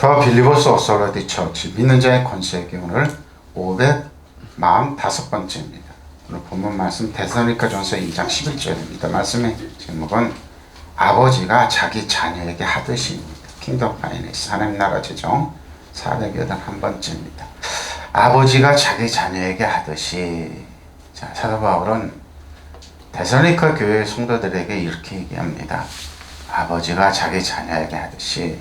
더 빌리버스 오소라디 처치 믿는 자의 권세에게 오늘 545번째입니다. 오늘 본문 말씀 데살로니가전서 2장 11절입니다. 말씀의 제목은 아버지가 자기 자녀에게 하듯이입니다. 킹덤 파이낸스 하나님 나라 재정 481번째입니다. 아버지가 자기 자녀에게 하듯이. 자, 사도 바울은 데살로니가 교회 성도들에게 이렇게 얘기합니다. 아버지가 자기 자녀에게 하듯이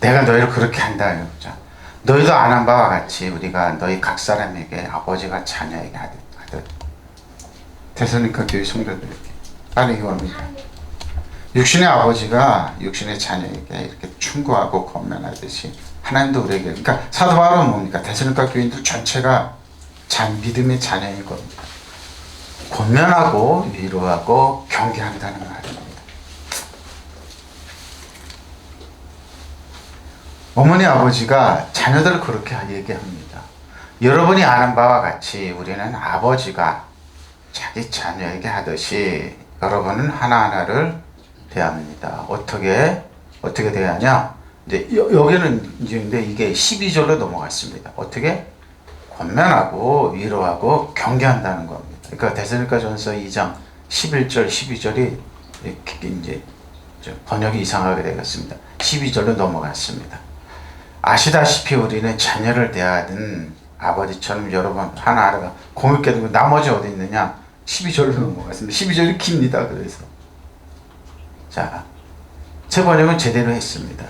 내가 너희를 그렇게 한다. 자, 너희도 안 한 바와 같이 우리가 너희 각 사람에게 아버지가 자녀에게 하듯 데살로니가 교회 성도들에게 따르기 원합니다. 육신의 아버지가 육신의 자녀에게 이렇게 충고하고 권면하듯이 하나님도 우리에게, 그러니까 사도 바울은 뭡니까? 데살로니가 교인들 전체가 믿음의 자녀인 겁니다. 권면하고 위로하고 경계한다는 말입니다. 어머니 아버지가 자녀들을 그렇게 얘기합니다. 여러분이 아는 바와 같이 우리는 아버지가 자기 자녀에게 하듯이 여러분은 하나하나를 대합니다. 어떻게 대하냐? 이제 여기는 이제 근데 이게 12절로 넘어갔습니다. 어떻게? 권면하고 위로하고 경계한다는 겁니다. 그러니까 데살로니가전서 2장 11절 12절이 이렇게 이제 번역이 이상하게 되겠습니다. 12절로 넘어갔습니다. 아시다시피 우리는 자녀를 대하는 아버지처럼 여러분 하나하나가 공유께 나머지 어디 있느냐? 12절로 넘어갔습니다. 12절이 깁니다. 그래서 자, 제 번역은 제대로 했습니다.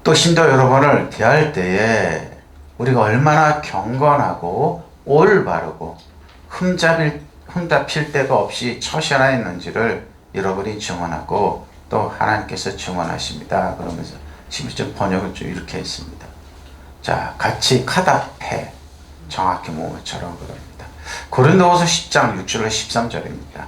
또 신도 여러분을 대할 때에 우리가 얼마나 경건하고 올바르고 흠잡힐 데가 없이 처신하였는지를 여러분이 증언하고 또 하나님께서 증언하십니다. 그러면서 11절 번역을 좀 이렇게 했습니다. 자, 같이 카다페 정확히 모모처럼 그럽니다. 고린도후서 10장 6절로 13절입니다.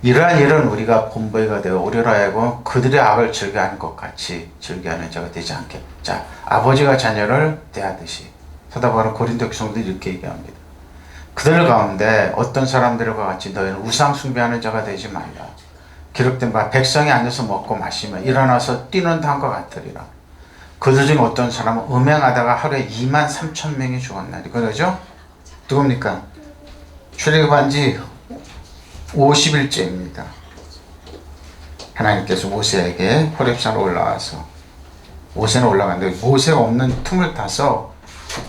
이러한 일은 우리가 본보이가 되어 우리로 하여금 그들의 악을 즐겨하는 것 같이 즐겨하는 자가 되지 않게. 자, 아버지가 자녀를 대하듯이 사도 바울은 고린도 성도들이 이렇게 얘기합니다. 그들 가운데 어떤 사람들과 같이 너희는 우상 숭배하는 자가 되지 말라. 기록된 바 백성이 앉아서 먹고 마시며 일어나서 뛰는 당과 같으리라. 그들 중 어떤 사람은 음행하다가 하루에 23,000명이 죽었나니. 그러죠? 누굽니까? 출애굽한 지 50일째입니다. 하나님께서 모세에게 호렙산으로 올라와서 모세는 올라갔는데 모세가 없는 틈을 타서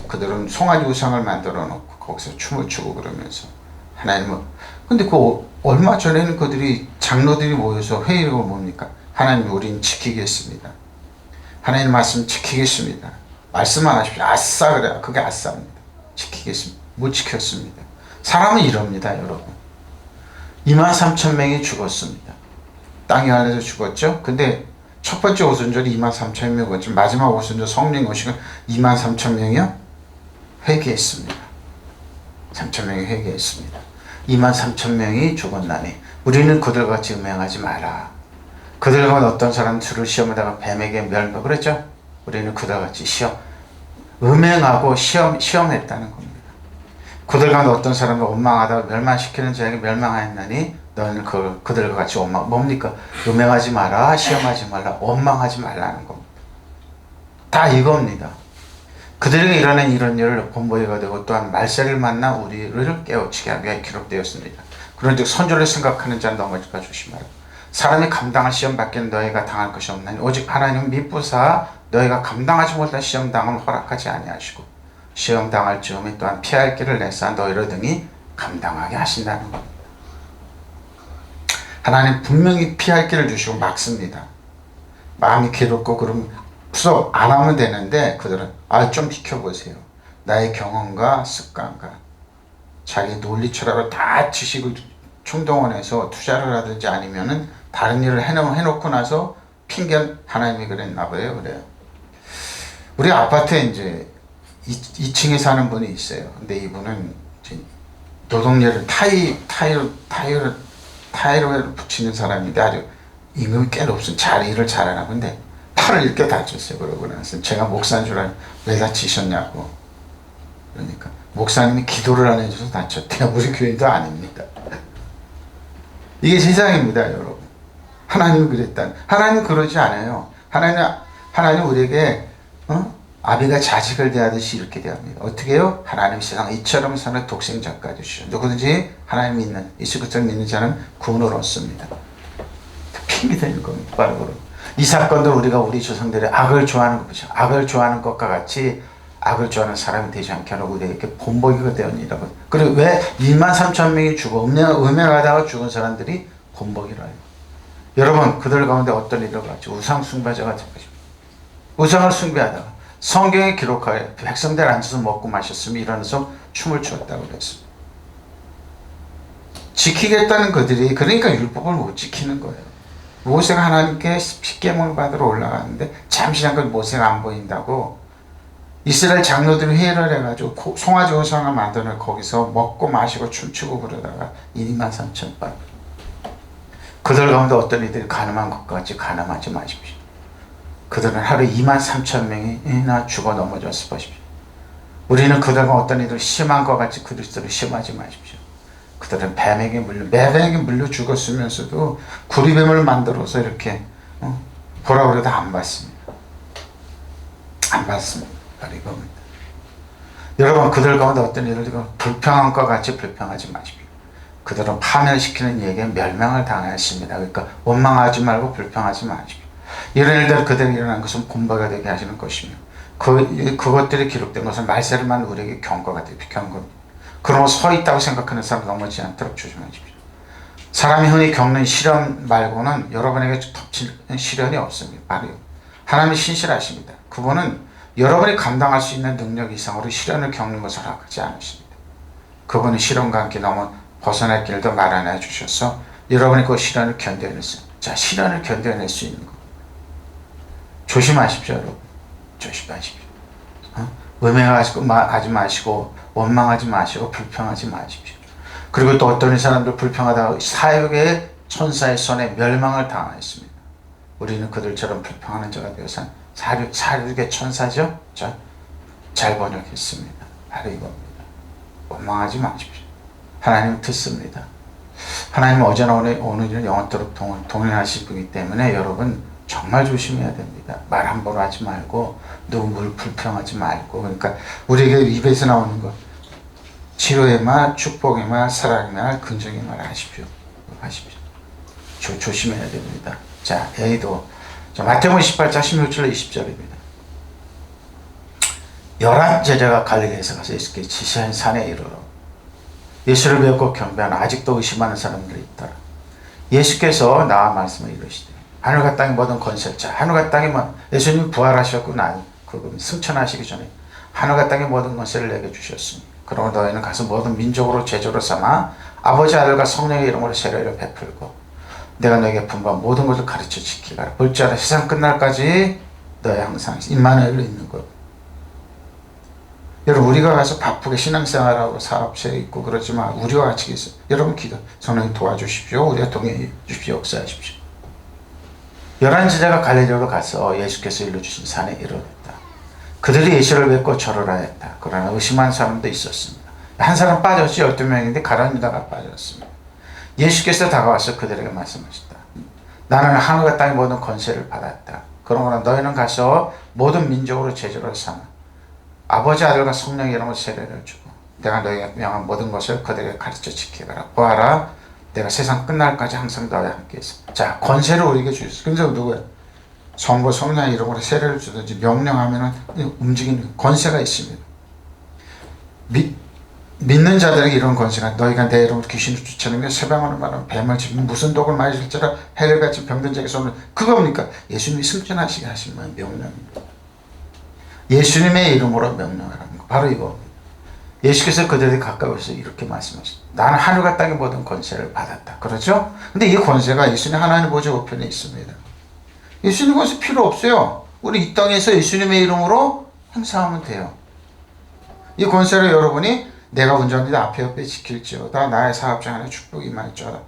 그들은 송아지 우상을 만들어 놓고 거기서 춤을 추고 그러면서 하나님은, 근데 그 얼마 전에는 그들이 장로들이 모여서 회의를 뭡니까? 하나님 우린 지키겠습니다. 하나님 말씀 지키겠습니다. 말씀만 하십시오. 아싸 그래요. 그게 아싸입니다. 지키겠습니다. 못 지켰습니다. 사람은 이럽니다. 여러분 23,000명이 죽었습니다. 땅 안에서 죽었죠. 근데 첫 번째 오순절이 23,000명이었죠. 마지막 오순절 성령 오시고 23,000명이요 회개했습니다. 3,000명이 회개했습니다. 23,000명이 죽었나니 우리는 그들과 같이 음행하지 마라. 그들과 어떤 사람은 주를 시험하다가 뱀에게 멸망 그랬죠. 우리는 그들과 같이 음행하고 시험했다는 겁니다. 그들과 어떤 사람을 원망하다가 멸망시키는 자에게 멸망하였나니 너는 그들과 같이 원망. 뭡니까? 음행하지 마라, 시험하지 말라, 원망하지 말라는 겁니다. 다 이겁니다. 그들에게 일어난 이런 일을 본보기가 되고 또한 말세를 만나 우리를 깨우치게 하기 위해 기록되었습니다. 그런데 선조를 생각하는 자는 넘어질까 조심하라. 사람이 감당할 시험 밖에는 너희가 당할 것이 없나니 오직 하나님은 미쁘사 너희가 감당하지 못한 시험 당함을 허락하지 아니하시고 시험 당할 즈음에 또한 피할 길을 내사 너희를 등이 감당하게 하신다는 겁니다. 하나님 분명히 피할 길을 주시고 막습니다. 마음이 괴롭고 그럼 수업 안 하면 되는데 그들은 좀 비켜보세요. 나의 경험과 습관과 자기 논리 철학을 다 지식을 총동원해서 투자를 하든지 아니면은 다른 일을 해놓고 나서 핑계 하나님이 그랬나 봐요. 그래요. 우리 아파트에 이제 2층에 사는 분이 있어요. 근데 이분은 노동요를 타일을 붙이는 사람인데 아주 임금이 꽤 높은 일을 잘하나 본데 팔을 이렇게 다쳤어요. 그러고 나서 제가 목사인 줄 알고 왜 다치셨냐고. 그러니까 목사님이 기도를 안 해줘서 다쳤대요. 우리 교회도 아닙니다. 이게 세상입니다, 여러분. 하나님은 그랬다. 하나님은 그러지 않아요. 하나님 우리에게 아비가 자식을 대하듯이 이렇게 대합니다. 어떻게 해요? 하나님 세상 이처럼 사는 독생자까지 주셔. 누구든지 하나님 믿는 예수 그리스도를 믿는 자는 구원을 얻습니다. 핑이 되는 겁니다. 바로 이 사건도 우리가 우리 조상들의 악을 좋아하는 것이죠. 악을 좋아하는 것과 같이 악을 좋아하는 사람이 되지 않게 하라고 우리에게 본보기가 되었니라고. 그리고 왜 23,000명이 죽어 음행하다가 죽은 사람들이 본보기라 해요. 여러분 그들 가운데 어떤 일을 가지고 우상 숭배자가 될 것입니다. 우상을 숭배하다가 성경에 기록하여 백성들 앉아서 먹고 마셨으며 일어나서 춤을 추었다고 그랬습니다. 지키겠다는 그들이 그러니까 율법을 못 지키는 거예요. 모세가 하나님께 십계명을 받으러 올라가는데 잠시 잠깐 모세가 안 보인다고 이스라엘 장로들이 회의를 해가지고 송아지 우상을 만들어 거기서 먹고 마시고 춤추고 그러다가 23,000발. 그들 가운데 어떤 이들이 가늠한 것과 같이 가늠하지 마십시오. 그들은 하루 23,000명이나 죽어 넘어졌을 것입니다. 우리는 그들과 어떤 이들 심한 것 같이 그리스도를 심하지 마십시오. 그들은 매백에 물려 죽었으면서도 구리뱀을 만들어서 이렇게 보라 그래도 안 받습니다. 안 받습니다. 바로 이겁니다. 여러분 그들 가운데 어떤 이들 불평한 것 같이 불평하지 마십시오. 그들은 파멸시키는 이에게 멸망을 당하였습니다. 그러니까 원망하지 말고 불평하지 마십시오. 이런 일들 그들이 일어난 것은 본보기가 되게 하시는 것이며 그것들이 기록된 것은 말세를만 우리에게 경고가 되게 경고입니다. 그러므로 서 있다고 생각하는 사람 넘어지지 않도록 조심하십시오. 사람이 흔히 겪는 시련 말고는 여러분에게 덮치는 시련이 없습니다. 바로 하나님이 신실하십니다. 그분은 여러분이 감당할 수 있는 능력 이상으로 시련을 겪는 것을 허락하지 않으십니다. 그분은 시련과 함께 넘어 벗어날 길도 마련해 주셔서 여러분이 그 시련을 견뎌낼 수, 시련을 견뎌낼 수 있는 것. 조심하십시오, 여러분. 조심하십시오. 음행하지 마시고 원망하지 마시고 불평하지 마십시오. 그리고 또 어떤 사람들 불평하다가 사역의 천사의 손에 멸망을 당하였습니다. 우리는 그들처럼 불평하는 자가 되어서 사륙의 천사죠? 잘 번역했습니다. 바로 이겁니다. 원망하지 마십시오. 하나님은 듣습니다. 하나님은 어제나 오늘은 영원토록 동행하실 분이기 때문에 여러분 정말 조심해야 됩니다. 말 함부로 하지 말고 누구를 불평하지 말고 그러니까 우리에게 입에서 나오는 것 치료의 말, 축복의 말, 사랑의 말, 긍정의 말 하십시오. 조심해야 됩니다. 자, A도 마태복음 18장 16절로 20절입니다. 11 제자가 갈릴리에서 가서 예수께 지시한 산에 이르러 예수를 뵙고 경배하는 아직도 의심하는 사람들이 있더라. 예수께서 나와 말씀을 이루시되 하늘과 땅의 모든 권세를 하늘과 땅에 예수님이 부활하셨고 그분 승천하시기 전에 하늘과 땅의 모든 권세를 내게 주셨으니 그러므로 너희는 가서 모든 민족으로 제자로 삼아 아버지 아들과 성령의 이름으로 세례를 베풀고 내가 너에게 분부한 모든 것을 가르쳐 지키라. 볼지어다 세상 끝날까지 너희 항상 임마누엘로 있는 것. 여러분 우리가 가서 바쁘게 신앙생활하고 사업체에 있고 그렇지만 우리와 같이 있어요. 여러분 기도 성령님 도와주십시오. 우리가 동행해 주십시오. 역사하십시오. 11 제자가 갈릴리로 가서 예수께서 일러주신 산에 이르렀다. 그들이 예수를 뵙고 절을 하였다. 그러나 의심한 사람도 있었습니다. 한 사람 빠졌지 12명인데 가룟 유다가 빠졌습니다. 예수께서 다가와서 그들에게 말씀하셨다. 나는 하늘과 땅의 모든 권세를 받았다. 그러므로 너희는 가서 모든 민족으로 제자로 삼아 아버지 아들과 성령의 이름으로 세례를 주고 내가 너희에게 명한 모든 것을 그들에게 가르쳐 지키라. 보아라 내가 세상 끝날까지 항상 너희와 함께 있어. 자, 권세를 우리에게 주셨어. 근데 누구야? 성부 성령의 이름으로 세례를 주든지 명령하면 움직이는 권세가 있습니다. 믿는 자들에게 이런 권세가 너희가 내 이름으로 귀신을 쫓아내며 세방으로 말하면 뱀을 집으면 무슨 독을 마실지라 해를 같이 병든 자에게 손을 그겁니까? 예수님이 승천하시게 하시면 명령입니다. 예수님의 이름으로 명령하라는 거 바로 이겁니다. 예수께서 그들에게 가까워서 이렇게 말씀하셨다. 나는 하늘과 땅의 모든 권세를 받았다. 그렇죠? 근데 이 권세가 예수님 하나님 보좌 우편에 있습니다. 예수님 권세 필요 없어요. 우리 이 땅에서 예수님의 이름으로 행사하면 돼요. 이 권세를 여러분이 내가 운전하다 앞에 옆에 지킬지어다 나의 사업장 안에 축복이 임할지어다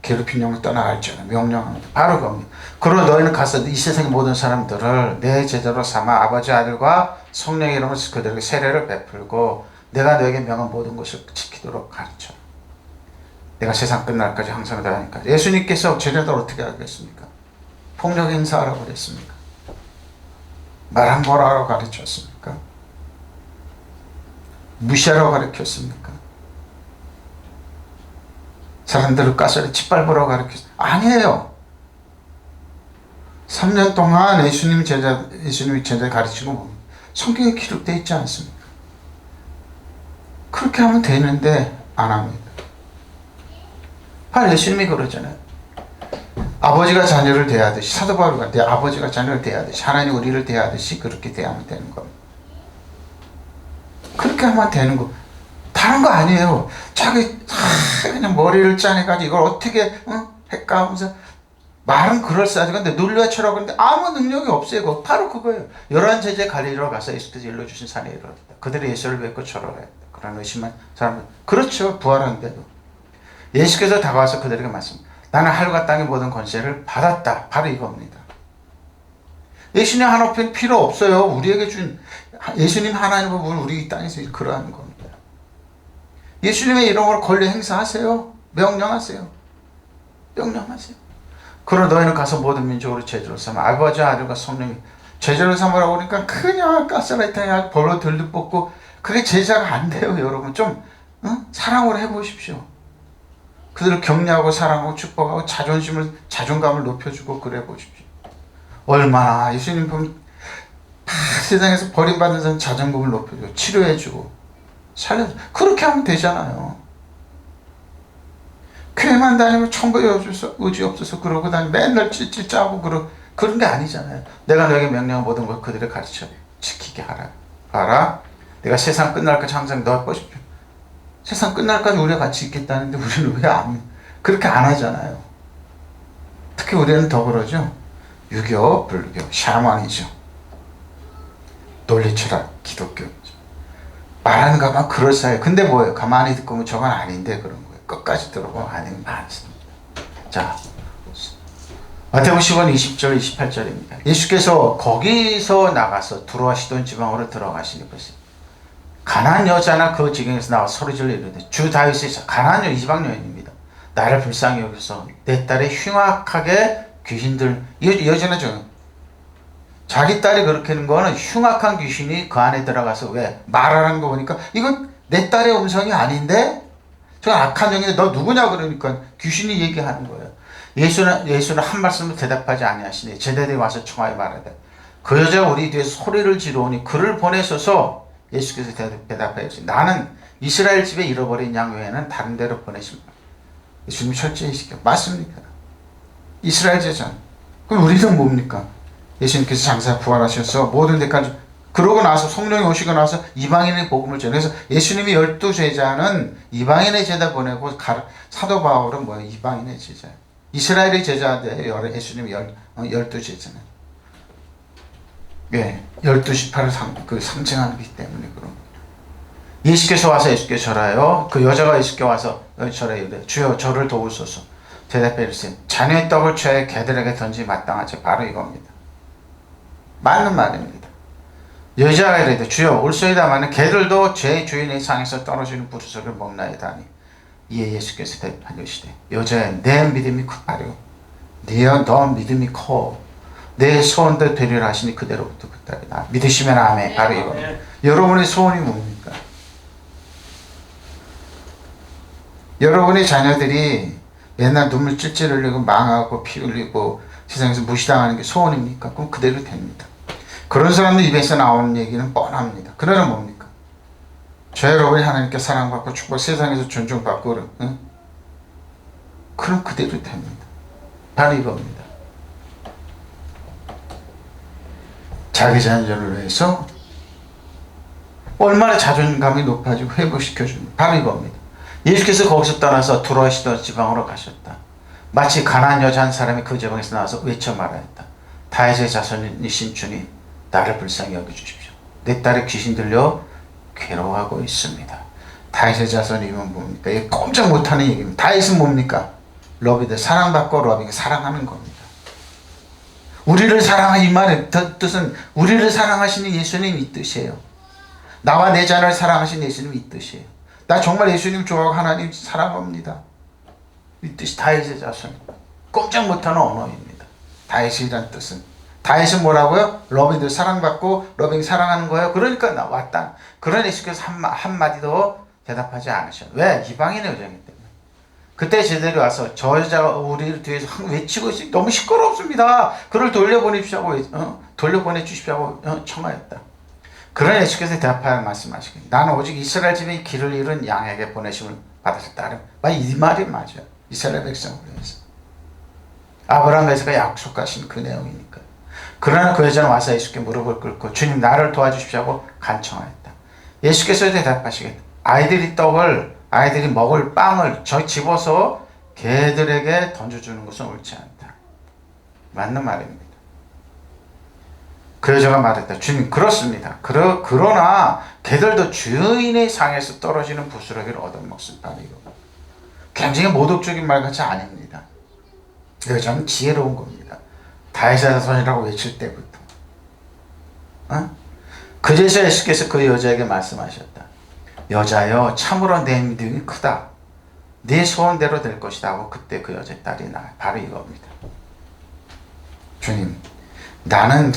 괴롭힌 영을 떠나갈지어다 명령합니다. 바로 그겁니다. 그러나 너희는 가서 이 세상의 모든 사람들을 내 제자로 삼아 아버지 아들과 성령의 이름으로 그들에게 세례를 베풀고 내가 너에게 명한 모든 것을 지키도록 가르쳐. 내가 세상 끝날까지 항상 다하니까. 예수님께서 제자들 어떻게 하겠습니까? 폭력 행사하라고 그랬습니까? 말한 거라고 가르쳤습니까? 무시하라고 가르쳤습니까? 사람들을 까서리 짓밟으라고 가르쳤습니까? 아니에요. 3년 동안 예수님이 제자 가르치고 뭡니까? 성경에 기록되어 있지 않습니까? 그렇게 하면 되는데 안 합니다. 바로 예수님이 그러잖아요. 아버지가 자녀를 대하듯이, 사도 바울가 아버지가 자녀를 대하듯이, 하나님 우리를 대하듯이 그렇게 대하면 되는 겁니다. 그렇게 하면 되는 거. 다른 거 아니에요. 자기 그냥 머리를 짜내가지고 이걸 어떻게 할까 하면서 말은 그럴싸하지. 근데 논리화처럼 그러는데 아무 능력이 없어요. 바로 그거예요. 11제자 갈릴리로 가서 예수께서 일러주신 산에 이르렀다. 그들이 예수를 뵙고 절하했다. 그런 의심한 사람은 그렇죠. 부활한데도 예수께서 다가와서 그들에게 말씀합니다. 나는 하늘과 땅의 모든 권세를 받았다. 바로 이겁니다. 예수님 한없이는 필요 없어요. 우리에게 준 예수님 하나님의 분 우리 이 땅에서 그러한 겁니다. 예수님의 이름으로 권리 행사하세요. 명령하세요. 명령하세요. 그러나 너희는 가서 모든 민족으로 제자로 삼아 아버지와 아들과 성령이 제자로 삼으라고 그러니까 그냥 가스라이팅에 벌로 들들 뽑고 그게 제자가 안 돼요. 여러분 좀 사랑으로 해보십시오. 그들을 격려하고 사랑하고 축복하고 자존감을 높여주고 그래 보십시오. 얼마나 예수님 보면 세상에서 버림받은 사람 자존감을 높여주고 치료해주고 살려주고 그렇게 하면 되잖아요. 교회만 다니면 천부에 의지 없어서 그러고 다니면 맨날 찔찔 짜고 그런 게 아니잖아요. 내가 너에게 명령한 모든 걸 그들을 가르쳐 지키게 하라. 봐라. 내가 세상 끝날까지 항상 너 보십시오. 세상 끝날까지 우리가 같이 있겠다는데 우리는 왜 그렇게 안 하잖아요. 특히 우리는 더 그러죠. 유교, 불교, 샤머니즘, 논리철학, 기독교. 말하는 것만 그럴싸해요. 근데 뭐예요? 가만히 듣고 보면 저건 아닌데 그런 거예요. 끝까지 들어보면 아닌 많습니다. 자, 마태복음 10장 20절 28절입니다. 예수께서 거기서 나가서 두로와 시돈 지방으로 들어가시니 가나안 여자나 그 지경에서 나와 소리질러 이르되 주 다윗의 가나안 이방 여인입니다. 나를 불쌍히 여기서 내 딸의 흉악하게 귀신들 여전하죠. 자기 딸이 그렇게 하는 거는 흉악한 귀신이 그 안에 들어가서 왜 말하는 거 보니까 이건 내 딸의 음성이 아닌데 저 악한 영인데 너 누구냐 그러니까 귀신이 얘기하는 거예요. 예수는 한 말씀을 대답하지 아니하시니 제자들이 와서 청하여 말하되 그 여자가 우리 뒤에 소리를 지르오니 그를 보내소서. 예수께서 대답하였지 나는 이스라엘 집에 잃어버린 양 외에는 다른 데로 보내십니다. 예수님 철저히 시켜 맞습니까? 이스라엘 제자. 그럼 우리는 뭡니까? 예수님께서 장사 부활하셔서 모든 데까지 그러고 나서 성령이 오시고 나서 이방인의 복음을 전해. 그래서 예수님이 12제자는 이방인의 제자 보내고 사도 바울은 뭐예요? 이방인의 제자. 이스라엘의 제자인데 예수님이 12제자는. 예, 12지파를 상징하기 때문에 그런 거예요. 예수께서 와서 예수께 절하여 그 여자가 예수께 와서 절하여 주여 저를 도우소서. 대답해 이르시되 자녀의 떡을 취하여 개들에게 던지 마땅하지. 바로 이겁니다. 맞는 말입니다. 여자가 이르되 주여 올소이다마는 개들도 제 주인의 상에서 떨어지는 부르석을 먹나이다 하니 이에 예수께서 대답하시되 여자야 내 믿음이 크다려 너 믿음이 커 내 소원대로 되리라 하시니 그대로부터 그 딸이 나 믿으시면 아멘. 바로 이겁니다. 여러분의 소원이 뭡니까? 여러분의 자녀들이 맨날 눈물 찔찔 흘리고 망하고 피 흘리고 세상에서 무시당하는 게 소원입니까? 그럼 그대로 됩니다. 그런 사람들 입에서 나오는 얘기는 뻔합니다. 그러나 뭡니까? 저 여러분이 하나님께 사랑받고 축복 세상에서 존중받고 그럼 그대로 됩니다. 바로 이겁니다. 자기 자녀를 위해서 얼마나 자존감이 높아지고 회복시켜줍니다. 바로 이겁니다. 예수께서 거기서 떠나서 두로와 시돈 지방으로 가셨다. 마치 가나안 여자 한 사람이 그 지방에서 나와서 외쳐 말하였다. 다윗의 자손이신 주님 나를 불쌍히 여겨주십시오. 내 딸의 귀신 들려 괴로워하고 있습니다. 다윗의 자손이면 뭡니까? 이게 꼼짝 못하는 얘기입니다. 다윗은 뭡니까? 러비드 사랑받고 러빙 사랑하는 겁니다. 우리를 사랑한 이 말의 뜻은 우리를 사랑하시는 예수님 이 뜻이에요. 나와 내 자녀를 사랑하시는 예수님 이 뜻이에요. 나 정말 예수님 좋아하고 하나님 사랑합니다. 이 뜻이 다윗의 자손. 꼼짝 못하는 언어입니다. 다윗이란 뜻은 다윗은 뭐라고요? 러빙들 사랑받고 러빙 사랑하는 거예요. 그러니까 나 왔다. 그런 예수께서 한마디도 대답하지 않으셔. 왜? 이방인의 여자이기 때문에. 그때 제자들이 와서 저 여자가 우리를 뒤에서 외치고 있으니 너무 시끄럽습니다. 그를 돌려보내 주십시오 하고 청하였다. 그런 예수께서 대답하여 말씀하시길, 나는 오직 이스라엘 집의 길을 잃은 양에게 보내심을 받았다. 이 말이 맞아요. 이스라엘 백성을 위해서. 아브라함과 이삭이 약속하신 그 내용이니까. 그러나 그 여자는 와서 예수께 무릎을 꿇고 주님 나를 도와주십시오 하고 간청하였다. 예수께서 대답하시길, 아이들이 먹을 빵을 집어서 개들에게 던져주는 것은 옳지 않다. 맞는 말입니다. 그 여자가 말했다. 주님, 그렇습니다. 그러나 개들도 주인의 상에서 떨어지는 부스러기를 얻어먹습니다. 이거 굉장히 모독적인 말 같이 아닙니다. 여자는 지혜로운 겁니다. 다윗의 자손이라고 외칠 때부터. 그제서 예수께서 그 여자에게 말씀하셨다. 여자여, 참으로 내 믿음이 크다. 네 소원대로 될 것이다 하고 그때 그 여자의 딸이 나아요. 바로 이겁니다. 주님, 나는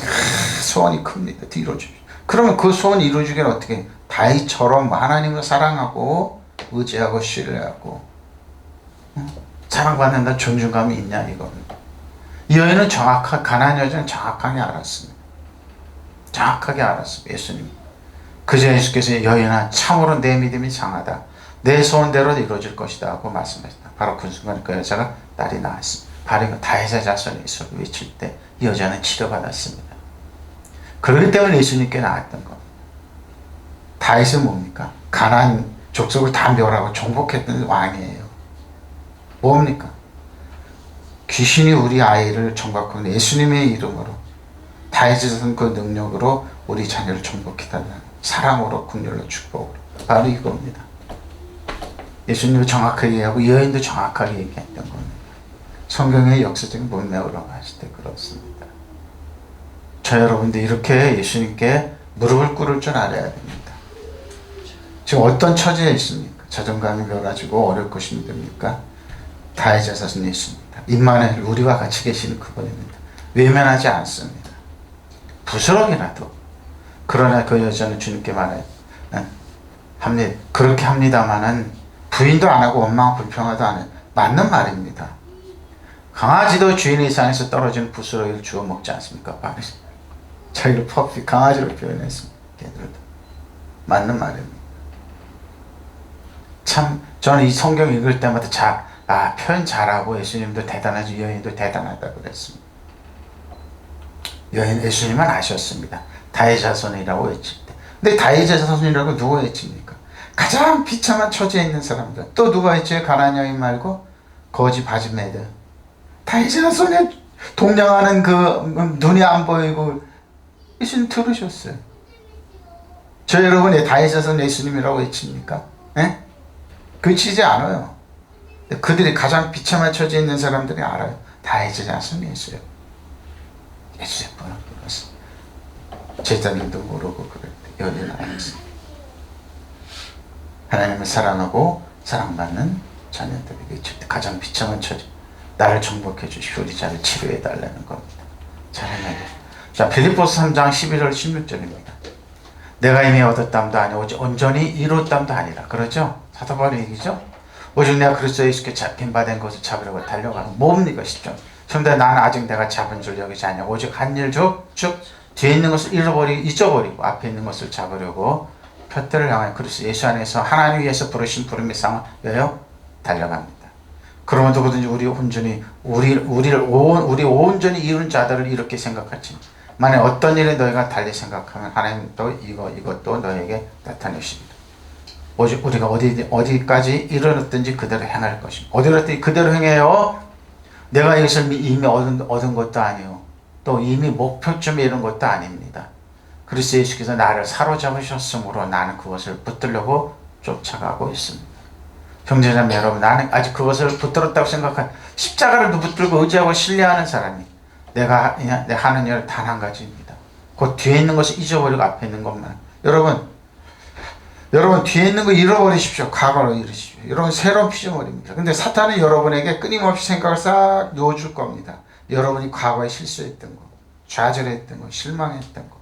소원이 큽니다. 이루어주십시오. 그러면 그 소원 이루어주기는 어떻게? 다윗처럼 하나님을 사랑하고 의지하고 신뢰하고 사랑받는다 존중감이 있냐 이겁니다. 이 여인은 가나안 여자는 정확하게 알았습니다. 정확하게 알았습니다. 예수님. 그저 예수께서 여인아, 참으로 내 믿음이 강하다. 내 소원대로 이루어질 것이다 하고 말씀하셨다. 바로 그 순간 그 여자가 딸이 나왔습니다. 바로 다윗의 자손 예수를 외칠 때 이 여자는 치료받았습니다. 그렇기 때문에 예수님께 나왔던 겁니다. 다윗은 뭡니까? 가나안 족속을 다 멸하고 정복했던 왕이에요. 뭡니까? 귀신이 우리 아이를 정복하는 예수님의 이름으로 다윗의 자손 그 능력으로 우리 자녀를 정복해달라는 사랑으로 국률로 축복으로 바로 이겁니다. 예수님도 정확하게 얘기하고 여인도 정확하게 얘기했던 겁니다. 성경의 역사적인 문맥으로 봤을 때 그렇습니다. 저 여러분들 이렇게 예수님께 무릎을 꿇을 줄 알아야 됩니다. 지금 어떤 처지에 있습니까? 자존감이 멸가지고 어려울 것이 힘듭니까? 다윗의 자손 예수입니다. 임마누엘 우리와 같이 계시는 그분입니다. 외면하지 않습니다. 부스럭이라도. 그러나 그 여자는 주님께 말해요. 그렇게 합니다마는 부인도 안 하고 원망 불평하도 안 해요. 맞는 말입니다. 강아지도 주인의 상에서 떨어지는 부스러기를 주워 먹지 않습니까? 저희를 강아지로 표현했습니다. 걔들도. 맞는 말입니다. 참 저는 이 성경 읽을 때마다 표현 잘하고 예수님도 대단하지 여인도 대단하다고 그랬습니다. 예수님은 아셨습니다. 다윗 자손이라고 외칠 때. 근데 다윗 자손이라고 누가 외칩니까? 가장 비참한 처지에 있는 사람들. 또 누가 외쳐요? 가나안 여인 말고 거지 바지메드. 다윗 자손에 동냥하는 그 눈이 안 보이고 예수님 들으셨어요. 저 여러분이 다윗 자손 예수님이라고 외칩니까? 그치지 않아요. 그들이 가장 비참한 처지에 있는 사람들이 알아요. 다윗 자손이 예수예요. 예수의 번호 불렀어요. 제자들도 모르고 그럴 때 여인은 알았어요. 하나님을 사랑하고 사랑받는 자녀들에게 가장 비참한 처지, 나를 정복해 주시고 우리 자를 치료해 달라는 겁니다. 자, 빌립보서 3장 11절 16절입니다. 내가 이미 얻었담도 아니오 오직 온전히 이뤘담도 아니라. 그러죠? 사도 바울의 얘기죠? 오직 내가 그리스도 예수께 잡힌 바 된 것을 잡으려고 달려가는 뭡니까? 10절. 그런데 나는 아직 내가 잡은 줄 여기지 않냐. 오직 한 일 즉 뒤에 있는 것을 잊어버리고 앞에 있는 것을 잡으려고 표대를 향하여 그리스도 예수 안에서 하나님 위해서 부르신 부름의 상을 위하여 달려갑니다. 그러면 누구든지 우리 온전히 이룬 자들을 이렇게 생각하지. 만약 어떤 일에 너희가 달리 생각하면 하나님도 이것도 너에게 나타내십니다. 오직 우리가 어디까지 이르렀든지 그대로 행할 것입니다. 어디로든지 그대로 행해요. 내가 이것을 이미 얻은 것도 아니요. 또 이미 목표점에 이른 것도 아닙니다. 그리스도 예수께서 나를 사로잡으셨으므로 나는 그것을 붙들려고 쫓아가고 있습니다. 형제자매 여러분, 나는 아직 그것을 붙들었다고 생각한 십자가를 붙들고 의지하고 신뢰하는 사람이 내가 하는 일은 단 한 가지입니다. 그 뒤에 있는 것을 잊어버리고 앞에 있는 것만. 여러분 뒤에 있는 거 잃어버리십시오. 과거로 잃으십시오. 여러분 새로운 피조물입니다. 근데 사탄은 여러분에게 끊임없이 생각을 싹 놓아줄 겁니다. 여러분이 과거에 실수했던 거, 좌절했던 거, 실망했던 거.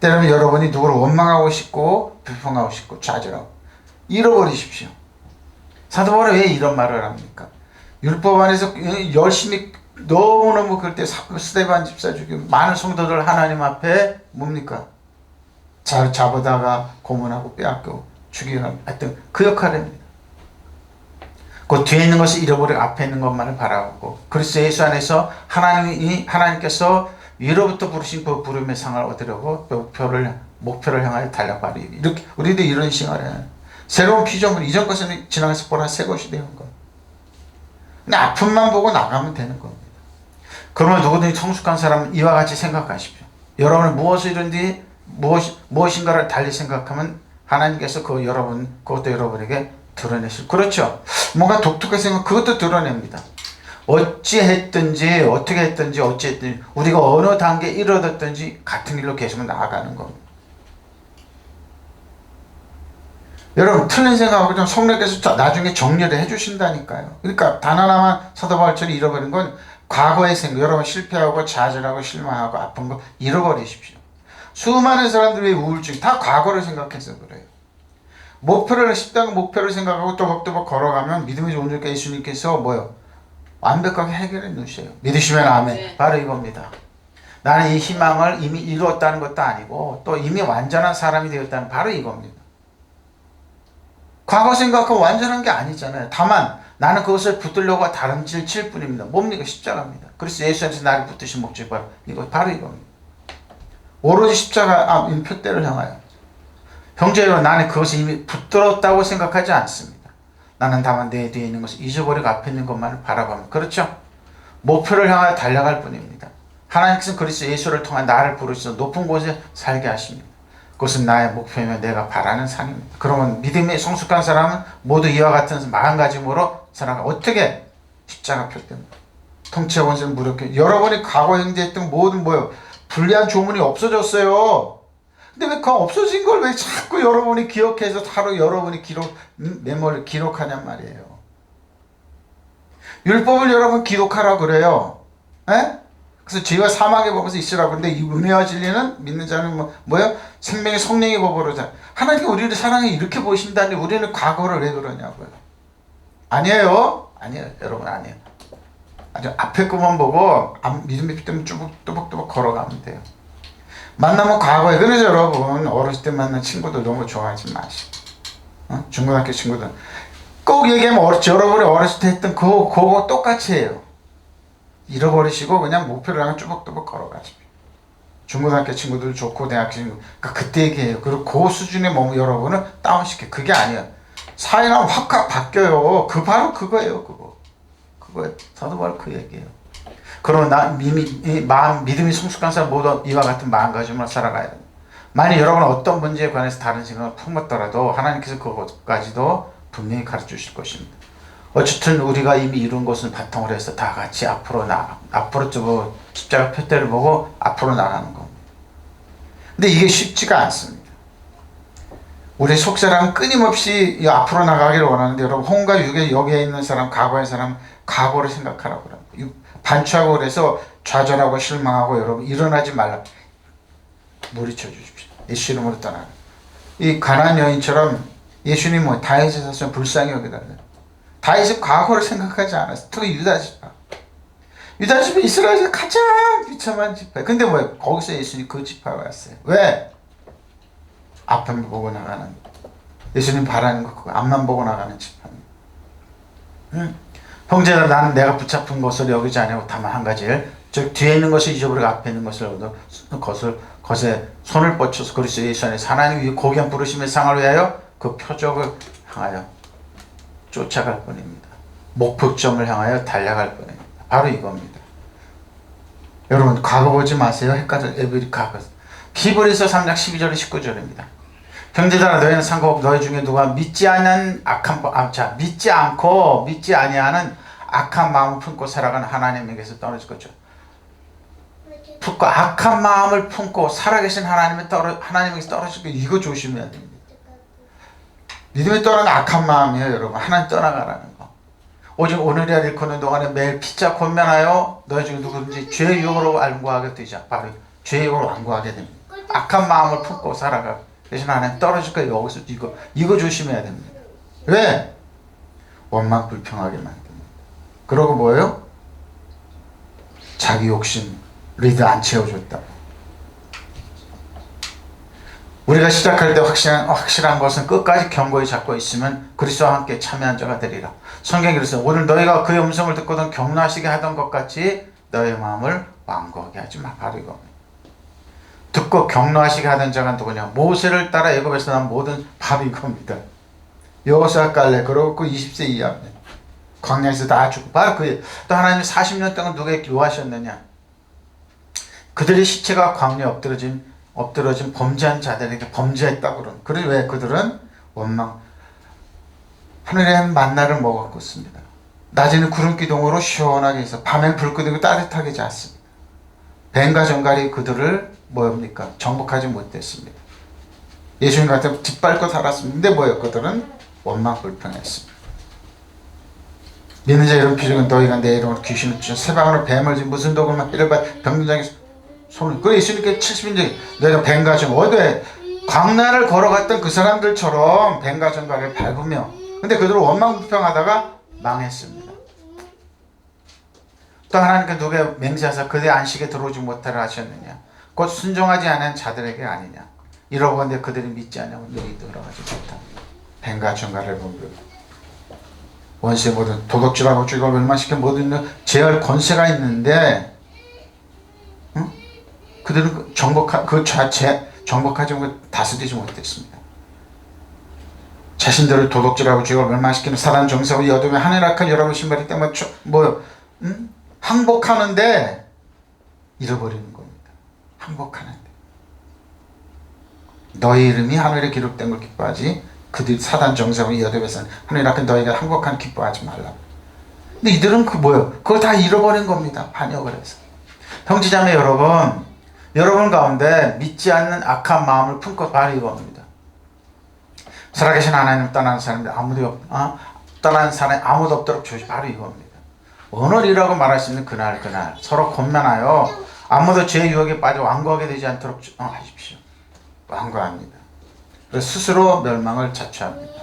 때로는 여러분이 누구를 원망하고 싶고 비평하고 싶고 좌절하고 잃어버리십시오. 사도 바울은 왜 이런 말을 합니까? 율법 안에서 열심히 너무너무 그럴 때 스데반 집사 죽이고 많은 성도들 하나님 앞에 뭡니까? 잘 잡아다가 고문하고 빼앗고 죽이고 하여튼 그 역할입니다. 그 뒤에 있는 것을 잃어버리고 앞에 있는 것만을 바라보고 그리스도 예수 안에서 하나님께서 위로부터 부르신 그 부름의 상을 얻으려고 목표를 향하여 달려가리. 이렇게 우리도 이런 생활을 새로운 피조물, 이전 것은 지나가서 보라 새 것이 되는 거. 근데 아픔만 보고 나가면 되는 겁니다. 그러면 누구든지 성숙한 사람은 이와 같이 생각하십시오. 여러분은 무엇을 이룬지 무엇인가를 달리 생각하면 하나님께서 그것도 여러분에게 드러내실. 그렇죠. 뭔가 독특한 생각, 그것도 드러냅니다. 어찌했든지 어떻게 했든지 어찌했든지 우리가 어느 단계에 이르렀든지 같은 길로 계속 나아가는 겁니다. 여러분 틀린 생각하고 좀 성령께서 나중에 정리를 해주신다니까요. 그러니까 단 하나만 사도 바울처럼 잃어버린 건 과거의 생각. 여러분 실패하고 좌절하고 실망하고 아픈 거 잃어버리십시오. 수많은 사람들이 왜 우울증 다 과거를 생각해서 그래요. 십자가 목표를 생각하고 또박또박 걸어가면 믿음이 좋은 줄 예수님께서 뭐요? 완벽하게 해결해 놓으셔요. 믿으시면 아멘. 네. 바로 이겁니다. 나는 이 희망을 이미 이루었다는 것도 아니고 또 이미 완전한 사람이 되었다는 바로 이겁니다. 과거 생각하고 완전한 게 아니잖아요. 다만 나는 그것을 붙들려고 다른 질 칠 뿐입니다. 뭡니까? 십자가입니다. 그래서 예수 안에서 나를 붙드신 목적이 바로 이겁니다. 오로지 십자가 표대를 향하여. 형제 여러분, 나는 그것을 이미 붙들었다고 생각하지 않습니다. 나는 다만 내 뒤에 있는 것을 잊어버리고 앞에 있는 것만을 바라봅니다. 그렇죠? 목표를 향하여 달려갈 뿐입니다. 하나님께서는 그리스도 예수를 통한 나를 부르셔서 높은 곳에 살게 하십니다. 그것은 나의 목표이며 내가 바라는 상입니다. 그러면 믿음의 성숙한 사람은 모두 이와 같은 마음가짐으로 살아가. 어떻게? 십자가 표 때문에. 통치의 원수는 무력해. 여러분이 과거 행제했던 모든 불리한 조문이 없어졌어요. 근데 왜 그 없어진 걸 왜 자꾸 여러분이 기억해서 하루 여러분이 메모를 기록하냔 말이에요. 율법을 여러분 기록하라 그래요. 에? 그래서 죄와 사망의 법에서 있으라고. 근데 이 은혜와 진리는 믿는 자는 생명의 성령의 법으로 하나님이 우리를 사랑해 이렇게 보신다는데 우리는 과거를 왜 그러냐고요. 아니에요. 여러분 아니에요. 아주 앞에 것만 보고 믿음의 피 때문에 뚜벅뚜벅 걸어가면 돼요. 만나면 과거에. 그래서 여러분 어렸을 때 만난 친구들 너무 좋아하지 마시고 중고등학교 친구들 꼭 얘기하면 여러분이 어렸을 때 했던 그거 똑같이 해요. 잃어버리시고 그냥 목표를 향해 뚜벅뚜벅 걸어가십시오. 중고등학교 친구들 좋고 대학교 친구 그때 얘기해요. 그리고 그 수준의 몸 여러분을 다운시켜. 그게 아니에요. 사회는 확 바뀌어요. 바로 그거예요. 그거예요. 사도 바로 그 얘기예요. 그러면 믿음이 성숙한 사람 모두 이와 같은 마음가짐으로 살아가야 돼요. 만약 여러분 어떤 문제에 관해서 다른 생각을 품었더라도 하나님께서 그것까지도 분명히 가르쳐 주실 것입니다. 어쨌든 우리가 이미 이룬 것은 바탕으로 해서 다 같이 앞으로 십자가 표대를 보고 앞으로 나가는 겁니다. 근데 이게 쉽지가 않습니다. 우리 속사람은 끊임없이 앞으로 나가기를 원하는데 여러분 혼과 육에 여기에 있는 사람, 과거의 사람, 과거를 생각하라고 그럽니다. 반추하고 그래서 좌절하고 실망하고 여러분 일어나지 말라. 물리쳐 주십시오. 예수 이름으로 떠나라. 이 가나안 여인처럼 예수님은 다윗의 자손 불쌍히 여기달래요. 다윗은 과거를 생각하지 않았어요. 특히 유다지파. 유다지파 이스라엘에서 가장 비참한 지파. 근데 거기서 예수님 그 지파에 왔어요. 왜? 앞만 보고 나가는. 예수님 바라는 거 그거 앞만 보고 나가는 지파입니다. 형제들아 나는 내가 붙잡은 것을 여기지 아니하고 다만 한 가지를 즉 뒤에 있는 것을 잊어버리고 앞에 있는 것을 얻어 것에 손을 뻗쳐서 그리스도 예수 안에서 하나님 고귀한 부르심의 상을 위하여 그 표적을 향하여 쫓아갈 뿐입니다. 목표점을 향하여 달려갈 뿐입니다. 바로 이겁니다. 여러분 과거 보지 마세요. 헷갈려. 히브리서 3장 12절 19절입니다. 형제들아 너희는 상관없 너희 중에 누가 믿지 아니하는 악한 마음을 품고 살아가는 하나님에게서 떨어질 거죠. 품고 악한 마음을 품고 살아계신 하나님에게서 떨어질 거 이거 조심해야 됩니다. 믿음에 떠나는 악한 마음이에요, 여러분. 하나님 떠나가라는 거. 오직 오늘이야 일컫는 동안에 매일 피자 권면하여 너희 중에 누구든지 죄의 유혹으로 완고하게 되자. 바로 죄의 유혹으로 완고하게 됩니다. 악한 마음을 품고 살아가. 대신 하나님 떨어질 거예요. 여기서 이거 조심해야 됩니다. 왜? 원망 불평하게 만듭니다. 그러고 뭐예요? 자기 욕심 리드 안 채워줬다. 우리가 시작할 때 확실한 것은 끝까지 견고히 잡고 있으면 그리스도와 함께 참여한 자가 되리라. 성경이 그랬어요. 오늘 너희가 그의 음성을 듣거든 격노하시게 하던 것 같이 너희의 마음을 완고하게 하지 마. 바로 이겁니다. 듣고 격노하시게 하던 자가 누구냐? 모세를 따라 애굽에서 난 모든 바로 이겁니다. 여호수아 갈렙 그리고 그 20세 이하입니다. 광야에서 다 죽고 바로 또 하나님이 40년 동안 누구에게 기도하셨느냐? 그들의 시체가 광야에 엎드러진 범죄한 자들에게 범죄했다고 그런. 그래 왜 그들은 원망 하늘의 만나를 먹었고 있습니다. 낮에는 구름 기둥으로 시원하게 해서 밤엔 불 끄고 따뜻하게 잤습니다. 뱀과 정갈이 그들을 뭡니까? 정복하지 못했습니다. 예수님 같은 짓밟고 살았습니다. 근데 뭐예요? 그들은 원망 불평했습니다. 믿는 자 이런 피중은 너희가 내 이름으로 귀신을 쫓아 새 방울로 뱀을 진 무슨 도구만 이를 봐 병든장에 손을. 그래 예수님께 70인데 너희가 뱀과 정 어디 광야를 걸어갔던 그 사람들처럼 뱀과 정갈을 밟으며 근데 그들은 원망 불평하다가 망했습니다. 또 하나님께 누구에 맹세하사 그대 안식에 들어오지 못하라 하셨느냐? 곧 순종하지 않은 자들에게 아니냐? 이러건대 그들이 믿지 않으면 너희 들어가지 못한다. 뱀과 정갈을 보고 원수의 모든 도둑질하고 죽이고 멸망시킨 모든 제할 권세가 있는데 응? 그들은 정복하지 못하고 다스리지 못했습니다. 자신들을 도둑질하고 죽이고 멸망시키는 사단 정사와 여dom의 하늘악한 여러분 신발이 때문에 항복하는데 잃어버리는 겁니다. 항복하는데 너희 이름이 하늘에 기록된 걸 기뻐하지 그들 사단 정사와 여dom에서는 하늘에 악한 너희가 항복한 기뻐하지 말라. 근데 이들은 그걸 다 잃어버린 겁니다. 반역을 해서. 형제자매 여러분 가운데 믿지 않는 악한 마음을 품고 바로 이겁니다. 살아계신 하나님 떠나는 사람들 떠나는 사람이 아무도 없도록 조심. 바로 이겁니다. 오늘이라고 말할 수 있는 그날 서로 권면하여 아무도 죄의 유혹에 빠져 완고하게 되지 않도록 하십시오. 완고합니다. 그래서 스스로 멸망을 자초합니다.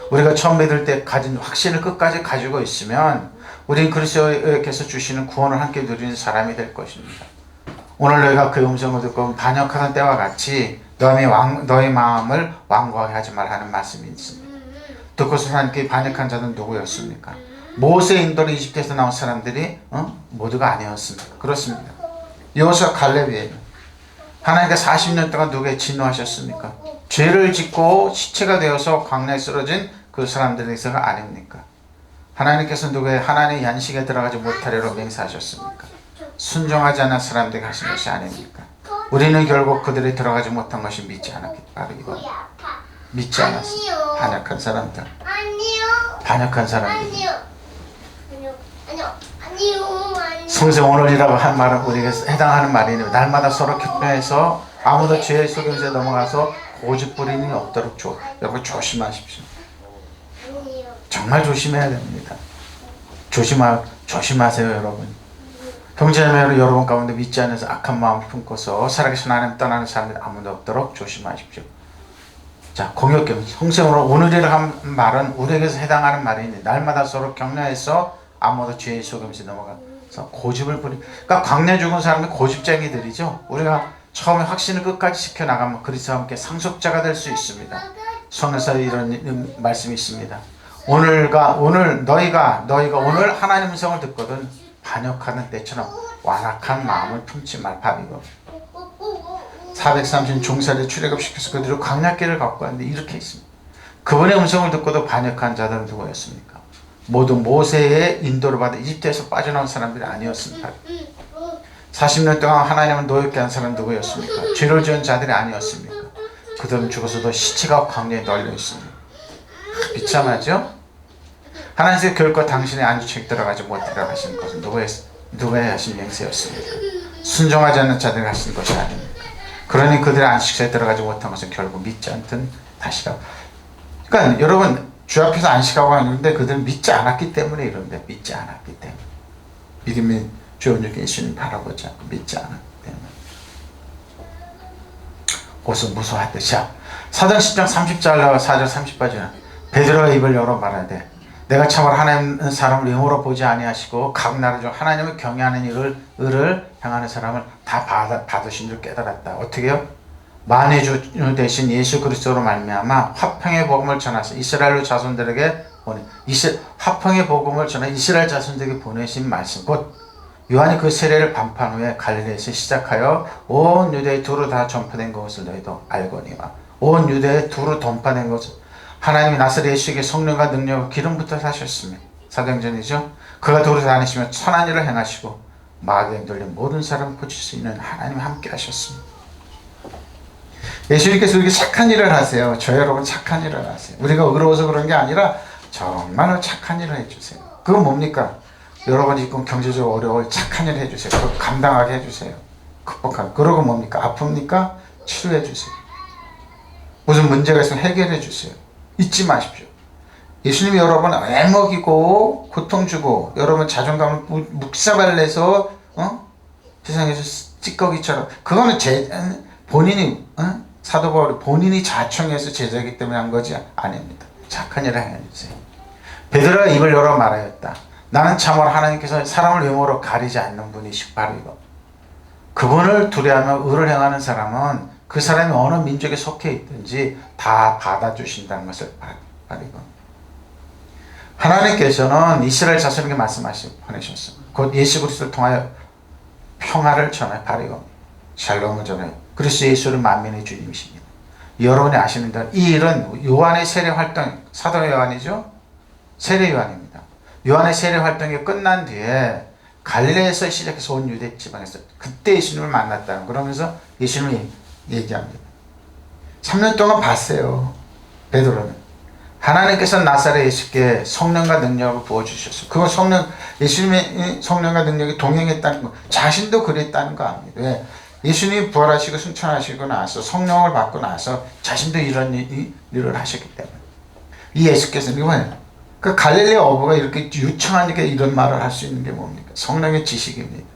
우리가 처음 믿을 때 가진 확신을 끝까지 가지고 있으면 우리는 그리스도께서 주시는 구원을 함께 누리는 사람이 될 것입니다. 오늘 너희가 그의 음성을 듣고 반역하던 때와 같이 너희 마음을 완고하게 하지 말라 하는 말씀이 있습니다. 듣고서 하나님께 반역한 자는 누구였습니까? 모세의 인도로 이집트에서 나온 사람들이 모두가 아니었습니다. 그렇습니다. 여호수아 갈렙이에요. 하나님께 40년 동안 누구에 진노하셨습니까? 죄를 짓고 시체가 되어서 광야에 쓰러진 그 사람들에게서가 아닙니까? 하나님께서 누구의 하나님의 안식에 들어가지 못하리로 맹세하셨습니까? 순종하지 않은 사람들에게 하신 것이 아닙니까? 우리는 결국 그들이 들어가지 못한 것이 믿지 않았기 바로 믿지 않았습니다. 반역한 사람들. 반역한 사람들. 성경 오늘이라고 한 말은 우리에게 해당하는 말이네요. 날마다 서로 격려해서 아무도 죄의 속임수에 넘어가서 고집 부리는 일 없도록 여러분 조심하십시오. 정말 조심해야 됩니다. 조심하세요 여러분. 형제자매 여러분 가운데 믿지 않아서 악한 마음을 품고서 살아계신 하나님 떠나는 사람들이 아무도 없도록 조심하십시오. 자, 공역경 성경으로 오늘이라고 한 말은 우리에게서 해당하는 말이니 날마다 서로 격려해서 아무도 죄의 속임수에 넘어가서 고집을 부리. 그러니까 광야 죽은 사람이 고집쟁이들이죠. 우리가 처음에 확신을 끝까지 지켜나가면 그리스도와 함께 상속자가 될 수 있습니다. 성경에서 이런 말씀이 있습니다. 오늘 너희가 오늘 하나님 음성을 듣거든 반역하는 때처럼 완악한 마음을 품지 말. 바비고 430 종살이 출애굽시켜서 그들을 광야길을 갖고 왔는데 이렇게 있습니다. 그분의 음성을 듣고도 반역한 자들은 누구였습니까? 모두 모세의 인도를 받아 이집트에서 빠져나온 사람들이 아니었습니다. 40년 동안 하나님을 노엽게 한 사람은 누구였습니까? 죄를 지은 자들이 아니었습니까? 그들은 죽어서도 시체가 광야에 널려 있습니다. 비참하죠? 하나님께서 결코 당신의 안주책 들어가지 못하라 하신 것은 누구의 하신 맹세였습니까? 순종하지 않는 자들이 하신 것이 아닙니까? 그러니 그들의 안식처에 들어가지 못한 것은 결국 믿지 않던 다시라. 그러니까 여러분 주 앞에서 안식하고 하는데 그들은 믿지 않았기 때문에 이런데, 믿지 않았기 때문에. 믿음의 주원적 예수님 바라보지 않고 믿지 않았기 때문에. 거기서 무서워하듯이. 사도행전 30절 4절 30절은 베드로가 입을 열어 말하되 내가 참으로 하나님 사람을 영으로 보지 아니하시고 각 나라 중 하나님을 경외하는 의를 행하는 사람을 다 받으신 줄 깨달았다. 어떻게요? 만의 주 대신 예수 그리스도로 말미암아 화평의 복음을 전하사 이스라엘 자손들에게 화평의 복음을 전하 이스라엘 자손들에게 보내신 말씀, 곧 요한이 그 세례를 반판 후에 갈릴리에서 시작하여 온 유대에 두루 다 전파된 것을 너희도 알거니와. 온 유대에 두루 전파된 것을 하나님이 나사렛 예수에게 성령과 능력을 기름부터 하셨으며, 사도행전이죠. 그가 두루 다니시며 선한 일을 행하시고 마귀에 들린 모든 사람을 고칠 수 있는 하나님이 함께 하셨습니다. 예수님께서 이렇게 착한 일을 하세요. 저 여러분 착한 일을 하세요. 우리가 의로워서 그런 게 아니라 정말로 착한 일을 해주세요. 그건 뭡니까? 여러분이 지금 경제적으로 어려울 착한 일을 해주세요. 그걸 감당하게 해주세요. 극복하게. 그러고 뭡니까? 아픕니까? 치료해주세요. 무슨 문제가 있으면 해결해주세요. 잊지 마십시오. 예수님이 여러분 애먹이고 고통 주고 여러분 자존감을 묵사발내서 세상에서 찌꺼기처럼, 그거는 본인이 사도 바울이 본인이 자청해서 제자이기 때문에 한 것이 아닙니다. 착한 일을 행해주세요. 베드로가 입을 열어 말하였다. 나는 참으로 하나님께서 사람을 외모로 가리지 않는 분이시 바로 이거. 그분을 두려워하며 의를 행하는 사람은 그 사람이 어느 민족에 속해 있든지 다 받아주신다는 것을 바로 이거. 하나님께서는 이스라엘 자손에게 보내셨습니다. 곧 예수 그리스도를 통하여 평화를 전하여 바로 이거. 샬롬을 전하여 그리스도 예수를 만민의 주님이십니다. 여러분이 아시는 대로 이 일은 요한의 세례 활동, 사도 요한이죠. 세례 요한입니다. 요한의 세례 활동이 끝난 뒤에 갈릴리에서 시작해서 온 유대 지방에서 그때 예수님을 만났다는, 그러면서 예수님이 얘기합니다. 3년 동안 봤어요. 베드로는 하나님께서 나사렛 예수께 성령과 능력을 부어주셨어요. 그거 예수님의 성령과 능력이 동행했다는 거, 자신도 그랬다는 거 아닙니다. 왜? 예수님이 부활하시고 승천하시고 나서 성령을 받고 나서 자신도 이런 일을 하셨기 때문에. 이 예수께서는 이거예요. 그 갈릴리 어부가 이렇게 유창하게 이런 말을 할 수 있는 게 뭡니까? 성령의 지식입니다.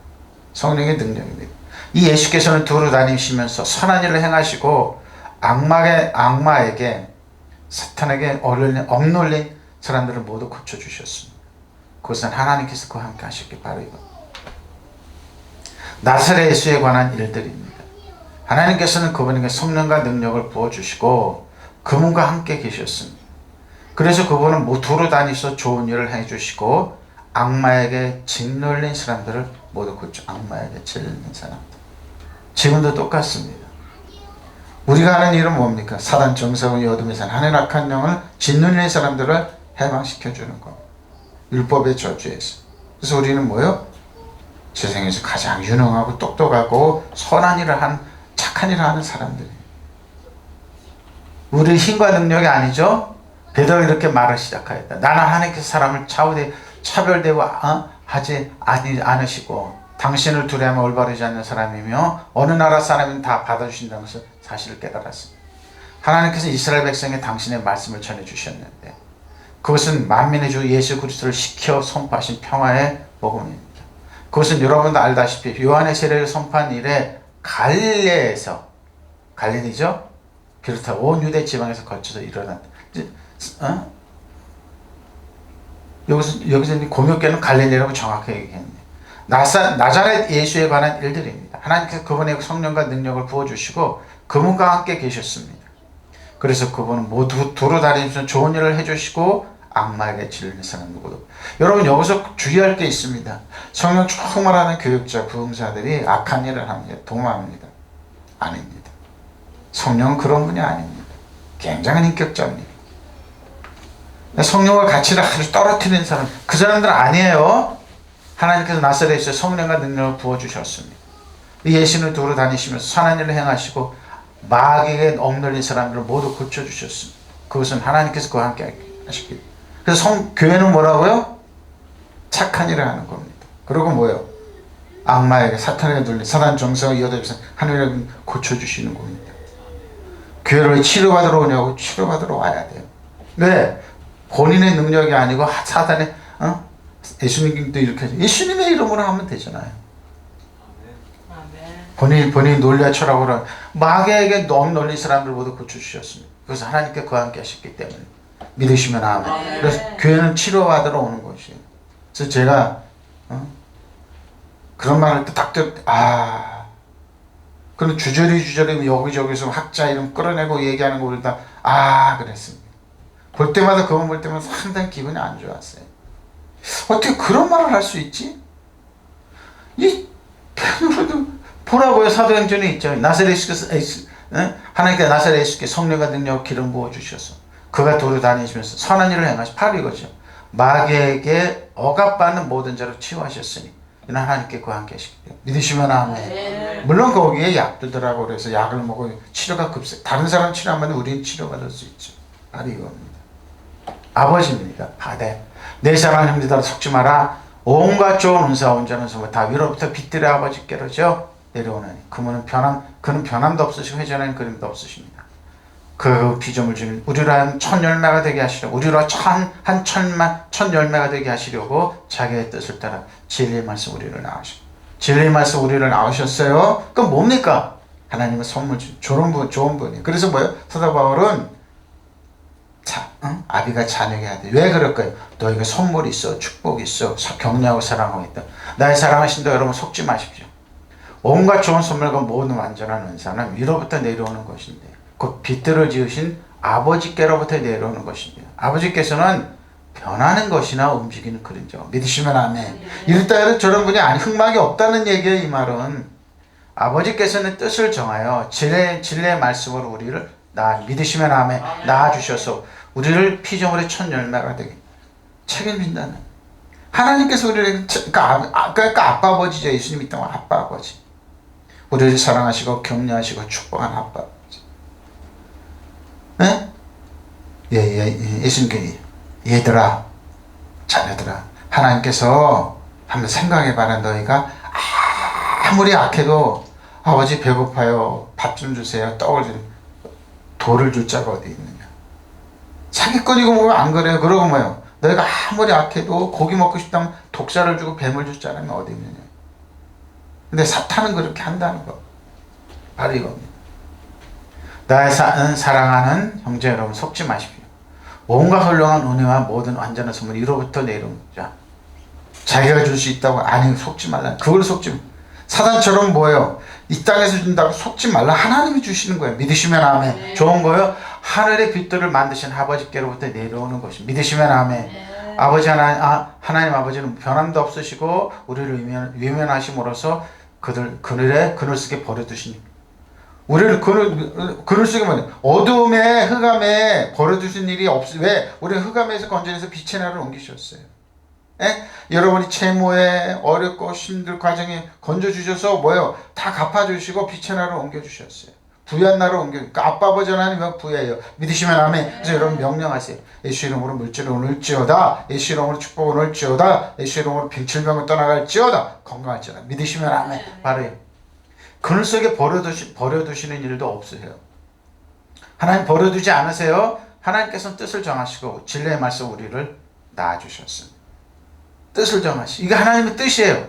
성령의 능력입니다. 이 예수께서는 두루 다니시면서 선한 일을 행하시고 악마에게 사탄에게 억눌린 사람들을 모두 고쳐주셨습니다. 그것은 하나님께서 그와 함께 하셨기 바로 이거. 나사렛 예수에 관한 일들입니다. 하나님께서는 그분에게 성령과 능력을 부어주시고 그분과 함께 계셨습니다. 그래서 그분은 두루 다니서 좋은 일을 해주시고 악마에게 짓눌린 사람들을 모두 고쳐. 악마에게 짓눌린 사람들. 지금도 똑같습니다. 우리가 하는 일은 뭡니까? 사단 정사의 어둠에 사는 하늘 악한 영을 짓눌린 사람들을 해방시켜주는 것. 율법의 저주에서. 그래서 우리는 뭐요? 세상에서 가장 유능하고 똑똑하고 선한 일을 착한 일을 하는 사람들이에요. 우리 힘과 능력이 아니죠? 베드로가 이렇게 말을 시작하였다. 나는 하나님께서 사람을 차별되고 하지 않으시고 당신을 두려워하며 올바르지 않는 사람이며 어느 나라 사람은 다 받아주신다는 것을 사실을 깨달았습니다. 하나님께서 이스라엘 백성에 당신의 말씀을 전해주셨는데 그것은 만민의 주 예수 그리스도를 시켜 선포하신 평화의 복음입니다. 그것은 여러분도 알다시피 요한의 세례를 선포한 이래 갈릴리에서, 갈릴리죠? 비롯한 온 유대 지방에서 거쳐서 일어났다. 여기서 고묘께는 갈릴리라고 정확하게 얘기했네. 나자렛 예수에 관한 일들입니다. 하나님께서 그분의 성령과 능력을 부어주시고 그분과 함께 계셨습니다. 그래서 그분은 모두 두루 다니면서 좋은 일을 해주시고 악마에게 질리는 사람 누구도. 여러분 여기서 주의할 게 있습니다. 성령 충만하는 교육자, 부흥사들이 악한 일을 합니다. 도망합니다. 아닙니다. 성령은 그런 분이 아닙니다. 굉장한 인격자입니다. 성령과 가치를 아주 떨어뜨리는 사람, 그 사람들은 아니에요. 하나님께서 나사렛에서 성령과 능력을 부어주셨습니다. 예수를 두루 다니시면서 선한 일을 행하시고 마귀에게 억눌린 사람들을 모두 고쳐주셨습니다. 그것은 하나님께서 그와 함께 하셨기. 그래서 교회는 뭐라고요? 착한 일을 하는 겁니다. 그리고 뭐예요? 악마에게 사탄에게 눌린 사단 정서가 이어져서 하나님을 고쳐주시는 겁니다. 교회를 치료받으러 오냐고? 치료받으러 와야 돼요. 왜? 본인의 능력이 아니고 사단의 예수님도 이렇게 예수님의 이름으로 하면 되잖아요. 본인이 논리와 철학으로 마귀에게 너무 놀린 사람들 모두 고쳐주셨습니다. 그래서 하나님께 그와 함께 하셨기 때문에 믿으시면 아멘. 그래서 교회는 치료받으러 오는 것이에요. 그래서 제가 그런 말을 딱 그럼 주저리 여기저기서 학자 이름 끌어내고 얘기하는 거 보다 그랬습니다. 볼 때마다 그거 볼 때마다 상당히 기분이 안 좋았어요. 어떻게 그런 말을 할 수 있지? 이 펜으로도 보라고요. 사도행전에 있죠. 하나님께 나사렛 예수께 성령과 능력 기름 부어 주셔서 그가 도로 다니시면서 선한 일을 행하시 바로 이거죠. 마귀에게 억압받는 모든 자로 치유하셨으니 이는 하나님께 그와 함께 하시기 때문에 믿으시면 아멘. 물론 거기에 약도 들어가고 그래서 약을 먹어 치료가 급세. 다른 사람 치료 안 받으면 우리는 치료받을 수 있죠. 바로 이겁니다. 아버지입니다. 내 사랑하는 형제들아 속지 마라. 온갖 좋은 은사 온전한 선물 다 위로부터 빛들의 아버지께로죠 내려오나니 그는 변함도 없으시고 회전하는 그림도 없으십니다. 그 피조물 중 우리로 한 천열매가 되게 하시려고 우리로 천열매가 되게 하시려고 자기의 뜻을 따라 진리의 말씀 우리를 낳으셨어요. 진리의 말씀 우리를 낳으셨어요. 그럼 뭡니까? 하나님은 선물 좋은 분이에요. 그래서 뭐예요? 사도 바울은 아비가 자녀에게 하되 왜 그럴까요? 너희가 선물이 있어 축복이 있어 격려하고 사랑하고 있다. 나의 사랑하신다 여러분 속지 마십시오. 온갖 좋은 선물과 모든 완전한 은사는 위로부터 내려오는 것인데 곧 빛들을 지으신 아버지께로부터 내려오는 것입니다. 아버지께서는 변하는 것이나 움직이는 그림자. 믿으시면 아멘. 이랬다 저런 분이 흑막이 없다는 얘기예요. 이 말은 아버지께서는 뜻을 정하여 진리의 말씀으로 우리를 믿으시면 아멘. 낳아주셔서 우리를 피조물의 첫 열매가 되게 책임진다는 하나님께서 우리를 그러니까 아빠 아버지죠. 예수님 있다고 아빠 아버지 우리를 사랑하시고 격려하시고 축복한 아빠 아버지. 네? 예수님께 얘들아 자녀들아 하나님께서 한번 생각해봐라. 너희가 아무리 악해도 아버지 배고파요 밥 좀 주세요 떡을 좀 돌을 줄 자가 어디 있느냐. 사기꾼이고 뭐 안 그래요. 그러고 뭐요. 너희가 아무리 악해도 고기 먹고 싶다면 독사를 주고 뱀을 줄 자라면 어디 있느냐. 근데 사탄은 그렇게 한다는 거. 바로 이겁니다. 나의 사랑하는 형제 여러분 속지 마십시오. 온갖 훌륭한 은혜와 모든 완전한 선물 이로부터 내려온 자. 자기가 줄 수 있다고 속지 말라. 그걸 속지 마. 사단처럼 뭐예요? 이 땅에서 준다고 속지 말라. 하나님이 주시는 거예요. 믿으시면 아멘. 네. 좋은 거예요. 하늘의 빛들을 만드신 아버지께로부터 내려오는 것이 믿으시면 아멘. 네. 아버지 하나님 아버지는 변함도 없으시고 우리를 외면하심으로써 그늘 속에 버려두시니 우리를 그늘 속에 어둠에 흑암에 버려두신 일이 왜 우리는 흑암에서 건져내서 빛의 나라를 옮기셨어요. 여러분이 채무에 어렵고 힘들 과정에 건져주셔서 다 갚아주시고 빛의 나라를 옮겨주셨어요. 부유한 나라를 그러니까 아빠 아버지 하나님은 부유해요. 믿으시면 아멘. 그래서 여러분 명령하세요. 예수 이름으로 물질을 오늘지어다. 예수 이름으로 축복을 오늘지어다. 예수 이름으로 질병을 떠나갈지어다. 건강할지어다. 믿으시면 아멘. 바로 그늘 속에 버려두시는 일도 없으세요. 하나님 버려두지 않으세요. 하나님께서는 뜻을 정하시고 진리의 말씀 우리를 낳아주셨습니다. 뜻을 정하시. 이게 하나님의 뜻이에요.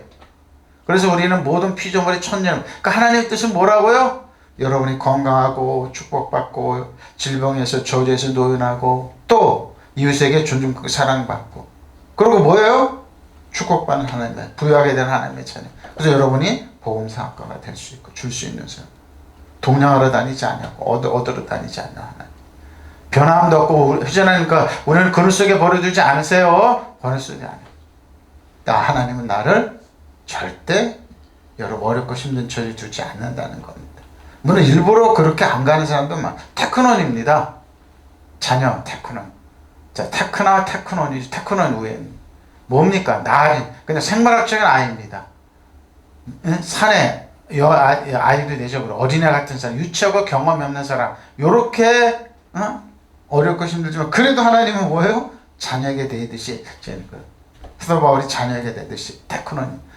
그래서 우리는 모든 피조물의 천년. 그러니까 하나님의 뜻은 뭐라고요? 여러분이 건강하고 축복받고 질병에서 저주에서 노인하고 또 이웃에게 존중받고 사랑받고 그리고 뭐예요? 축복받는 하나님의 부유하게 되는 하나님의 자녀. 그래서 여러분이 복음사학과가 될 수 있고 줄 수 있는 사람. 동냥하러 다니지 않고 얻으러 다니지 않는 하나님. 변함도 없고 회전하니까 우리는 그늘 속에 버려두지 않으세요. 버려두지 않아요. 하나님은 나를 절대 여러분 어렵고 힘든 처지에 두지 않는다는 겁니다. 물론 일부러 그렇게 안 가는 사람도 테크논입니다. 자녀 테크논. 자, 테크논이지. 테크논 위에 뭡니까? 그냥 생물학적인 아이입니다. 산에 아이들이 되죠. 어린애 같은 사람, 유치하고 경험이 없는 사람, 요렇게 어렵고 힘들지만 그래도 하나님은 뭐예요? 자녀에게 대듯이 사도 바울이 자녀에게 대듯이 테크논.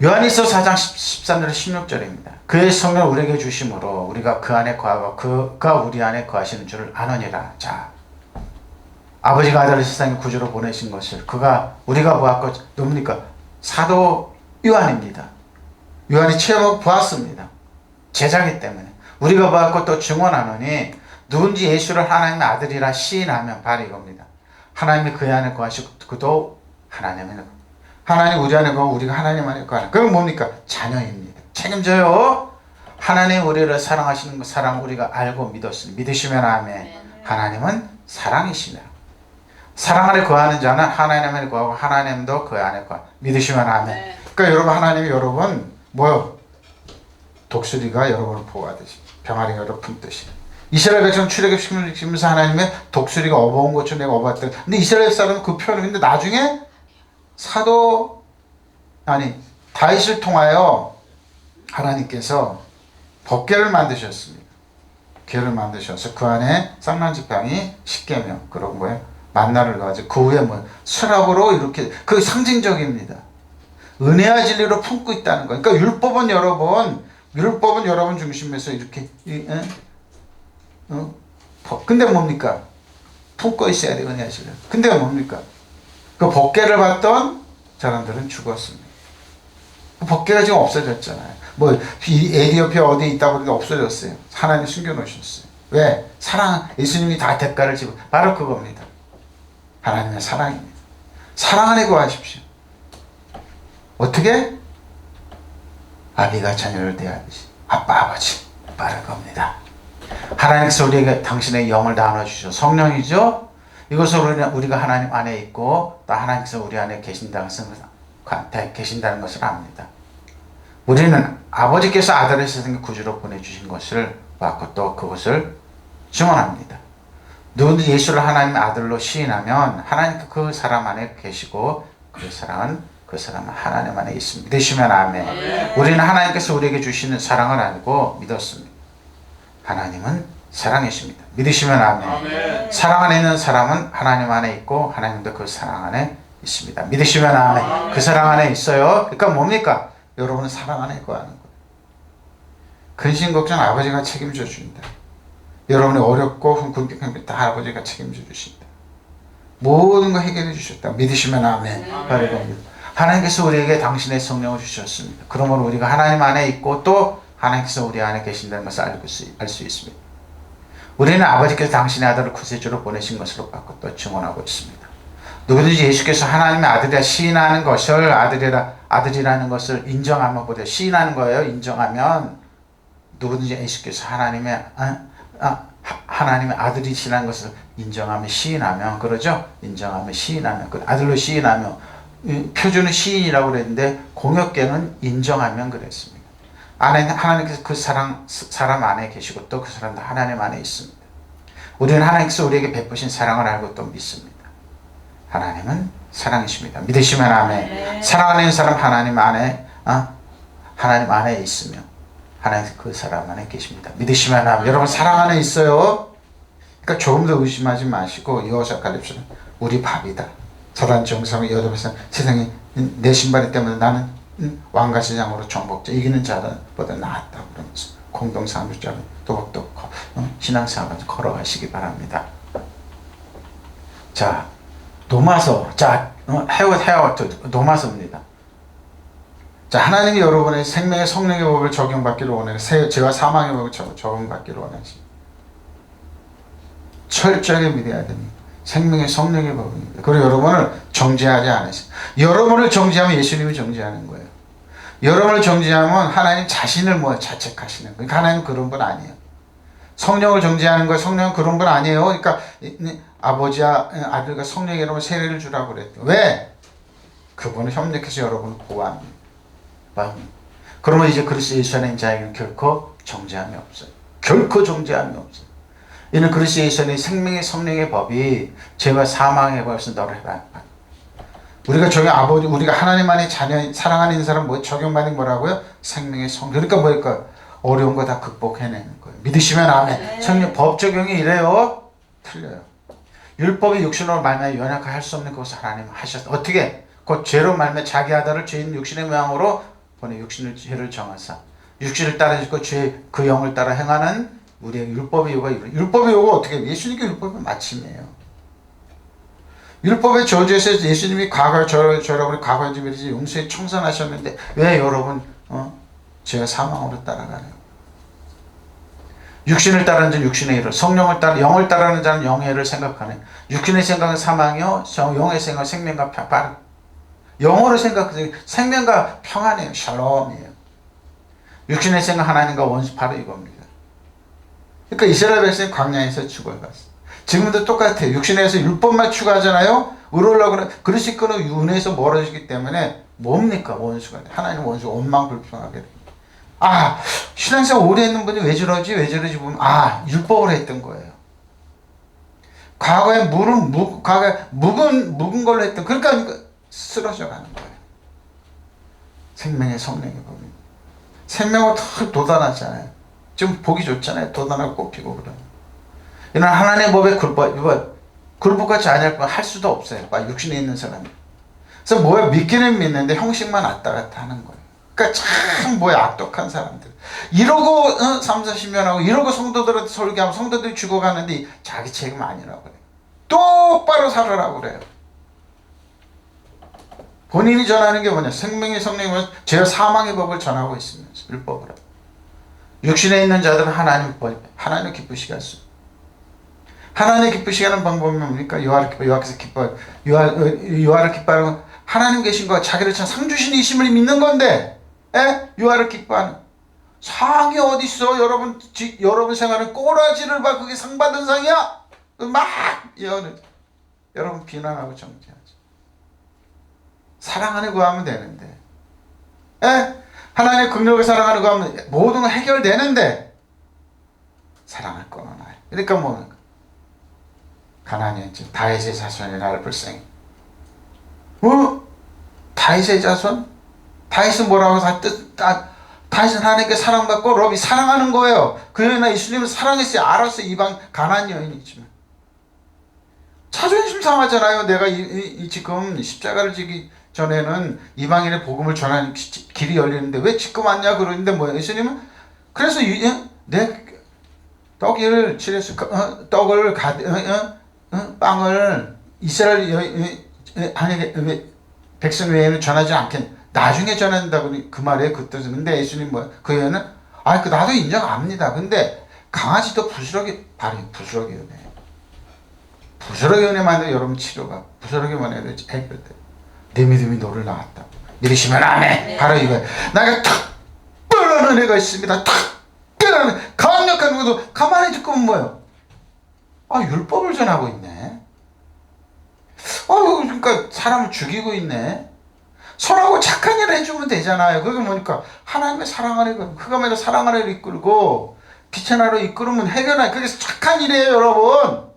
요한일서 4장 13절 16절입니다. 그의 성령을 우리에게 주심으로 우리가 그 안에 거하고 그가 우리 안에 거하시는 줄을 아느니라. 자, 아버지가 아들을 세상에 구주로 보내신 것을 그가 우리가 보았고 누굽니까? 사도 요한입니다. 요한이 체험하고 보았습니다. 제자기 때문에 우리가 보았고 또 증언하노니 누군지 예수를 하나님의 아들이라 시인하면 바로 이겁니다. 하나님이 그의 안에 거하시고 그도 하나님 안에 하나님 우리 안에 거하고 우리가 하나님 안에 거하는 그건 뭡니까? 자녀입니다. 책임져요. 하나님 우리를 사랑하시는 그 사랑 우리가 알고 믿었으니 믿으시면 아멘. 하나님은 사랑이시네. 사랑 안에 거하는 자는 하나님 안에 거하고 하나님도 그 안에 거하. 믿으시면 아멘. 그러니까 여러분 하나님이 여러분 뭐요? 독수리가 여러분을 보호하듯이 병아리가 여러분 품듯이 이스라엘 백성 출애굽시키면서 하나님의 독수리가 업어온 것처럼 내가 업었다. 근데 이스라엘 사람은 그 표현을 근데 나중에 다윗을 통하여 하나님께서 법궤를 만드셨습니다. 궤를 만드셔서 그 안에 쌍난지팡이 10계명 그런 거예요. 만나를 넣어가지고 그 위에 뭐 수락으로 이렇게 그 상징적입니다. 은혜와 진리로 품고 있다는 거예요. 그러니까 율법은 여러분 중심에서 이렇게 근데 뭡니까? 품고 있어야 돼요. 은혜와 진리. 근데 뭡니까? 그 법궤를 받던 사람들은 죽었습니다. 그 법궤가 지금 없어졌잖아요. 뭐 에티오피아 어디에 있다고 그러는데 없어졌어요. 하나님 숨겨놓으셨어요. 왜? 예수님이 다 대가를 지고 바로 그겁니다. 하나님의 사랑입니다. 사랑 안에 거하십시오. 어떻게? 아비가 자녀를 대하듯이 아빠 아버지 바로 겁니다. 하나님께서 우리에게 당신의 영을 나눠주셔 성령이죠. 이것을 우리가 하나님 안에 있고 또 하나님께서 우리 안에 계신다는 것을 압니다. 우리는 아버지께서 아들을 세상에 구주로 보내주신 것을 봤고 또 그것을 증언합니다. 누구든지 예수를 하나님의 아들로 시인하면 하나님 그 사람 안에 계시고 그 사람은 하나님 안에 있습니다. 믿으시면 아멘. 우리는 하나님께서 우리에게 주시는 사랑을 알고 믿었습니다. 하나님은 사랑이십니다. 믿으시면 아멘. 사랑 안에 있는 사람은 하나님 안에 있고 하나님도 그 사랑 안에 있습니다. 믿으시면 아멘. 그 사랑 안에 있어요. 그러니까 뭡니까? 여러분은 사랑 안에 거하는 거예요. 근심 걱정 아버지가 책임져 주신다. 여러분이 어렵고 궁핍한 다 아버지가 책임져 주신다. 모든 거 해결해 주셨다. 믿으시면 아멘. 바로 이겁니다. 하나님께서 우리에게 당신의 성령을 주셨습니다. 그러므로 우리가 하나님 안에 있고 또 하나님께서 우리 안에 계신다는 것을 알 수 있습니다. 우리는 아버지께서 당신의 아들을 구세주로 보내신 것으로 받고 또 증언하고 있습니다. 누구든지 예수께서 하나님의 아들이라 시인하는 것을 아들이라는 것을 인정하면 보다 시인하는 거예요. 인정하면 누구든지 예수께서 하나님의 아들이시라는 것을 인정하면 시인하면 그러죠. 인정하면 시인하면 그 아들로 시인하면 표준은 시인이라고 그랬는데 공역계는 인정하면 그랬습니다. 하나님께서 그 사람 안에 계시고 또 그 사람도 하나님 안에 있습니다. 우리는 하나님께서 우리에게 베푸신 사랑을 알고 또 믿습니다. 하나님은 사랑이십니다. 믿으시면 아멘. 사랑 안에 있는 사람 하나님 안에 있으며 하나님 그 사람 안에 계십니다. 믿으시면 아멘. 여러분 사랑 안에 있어요. 그러니까 조금 더 의심하지 마시고 여호수아 갈렙서는 우리 밥이다. 서단 정상의 여덟에서 세상에 내 신발 때문에 나는 왕과 시장으로 정복자 이기는 자보다 낫다 그러면서 공동사무자로 또박또박 신앙생활을 걸어가시기 바랍니다. 자 도마서 도마서입니다. 자 하나님이 여러분의 생명의 성령의 법을 적용받기를 원하는 죄와 사망의 법을 적용받기를 원하십니다. 철저하게 믿어야 됩니다. 생명의 성령의 법입니다. 그리고 여러분을 정죄하지 않으세요. 여러분을 정죄하면 예수님이 정죄하는 거예요. 여러분을 정죄하면 하나님 자신을 자책하시는 거예요. 하나님은 그런 분 아니에요. 성령을 정죄하는 거예요. 성령은 그런 분 아니에요. 그러니까 아버지와 아들과 성령에 여러분 세례를 주라고 그랬죠. 왜? 그분은 협력해서 여러분을 보호합니다. 그러면 이제 그리스도 예수 안에 있는 자에게는 결코 정죄함이 없어요. 결코 정죄함이 없어요. 이는 그리스도 예수 안에 생명의 성령의 법이 죄와 사망의 법에서 너를 해봐. 우리가 하나님 안에 자녀 사랑하는 사람 적용받는 뭐라고요? 생명의 성령. 그러니까 뭐일까? 어려운 거 다 극복해내는 거예요. 믿으시면 아멘. 성령 법 적용이 이래요? 틀려요. 율법이 육신으로 말미암아 연약할 수 없는 것을 하나님 하셨다. 어떻게? 그 죄로 말미암아 자기 아들을 죄인 육신의 모양으로 보내 육신의 죄를 정하사 육신을 따라 짓고 그 영을 따라 행하는 우리의 율법의 요구가 율법의 요구가 어떻게 해요? 예수님께 율법은 마침이에요. 율법의 저주에서 예수님이 여러분의 과거의 미래지 용서에 청산하셨는데 왜 여러분 죄와 사망으로 따라가네요. 육신을 따르는 자는 육신의 일을, 성령을 따라 영을 따르는 자는 영의 일을 생각하네. 육신의 생각은 사망이요, 영의 생각은 생명과 평안. 영어로 생각하세요. 생명과 평안이에요. 샬롬이에요. 육신의 생각 하나님과 원수 바로 이겁니다. 그러니까 이스라엘 백성이 광야에서 죽어요. 지금도 똑같아요. 육신에서 율법만 추구하잖아요. 의로우려고 그릇이 끊어 은혜에서 멀어지기 때문에 뭡니까? 원수가 하나님 원수 원망불평하게 됩니다. 신앙생활 오래 했는 분이 왜 저러지 보면 율법을 했던 거예요. 과거에 묵은 걸로 했던, 그러니까 쓰러져 가는 거예요. 생명의 성령이 보면 생명은 더 도단하잖아요. 좀 보기 좋잖아요. 도단하고 꼽히고 그러면. 이런 하나님의 법에 굴복같이 아니할 건 할 수도 없어요. 육신에 있는 사람이. 그래서 믿기는 믿는데 형식만 왔다 갔다 하는 거예요. 그러니까 참 악독한 사람들. 이러고 30-40년 하고 이러고 성도들한테 설교하면 성도들이 죽어가는데 자기 책임 아니라고 그래요. 똑바로 살아라고 그래요. 본인이 전하는 게 뭐냐? 생명의 성령이 죄와 사망의 법을 전하고 있으면서 율법을 하고. 육신에 있는 자들은 하나님 기쁘시게 할 수. 하나님 기쁘시게 하는 방법이 뭡니까? 여호와께서 여호와를 기뻐하는 하나님 계신 거, 자기를 참 상주신이심을 믿는 건데, 여호와를 기뻐하는 상이 어디 있어? 여러분 생활은 꼬라지를 봐. 그게 상 받은 상이야? 여러분 비난하고 정죄하죠. 사랑 안에 구하면 되는데, 하나님의 긍휼을 사랑하는 거 하면 모든 건 해결되는데 사랑을 끊어놔요. 그러니까 뭡니까? 가나안의 다윗의 자손이 나를 불쌍히. 다윗의 자손? 다윗은 뭐라고 다윗은 하나님께 사랑받고 럽이 사랑하는 거예요. 그러나 예수님은 사랑했어요. 알았어요. 이방 가나안 여인이지만 자존심 상하잖아요. 내가 지금 십자가를 지기 전에는 이방인의 복음을 전하는 길이 열리는데 왜 지금 왔냐 그러는데 예수님은 그래서 내 떡을 칠해서 떡을 빵을 이스라엘 백성 외에는 전하지 않겠. 나중에 전한다고 그 말에 그 뜻은. 근데 예수님 그 여인은 나도 인정합니다. 근데 강아지도 부스러기 부스러기 은혜. 부스러기 은혜만 해도 여러분 치료가 부스러기만 해도 해결돼. 내 믿음이 너를 낳았다. 믿으시면 아멘. 네. 바로 이거예요. 나에게 특별한 은혜가 있습니다. 특별한 강력한 것도 가만히 듣고 보면 뭐예요? 율법을 전하고 있네. 그러니까 사람을 죽이고 있네. 선하고 착한 일을 해주면 되잖아요. 그게 뭐니까 하나님의 사랑 안에 그가 사랑 안에 이끌고 빛의 나라로 이끌으면 해결해. 그게 착한 일이에요, 여러분.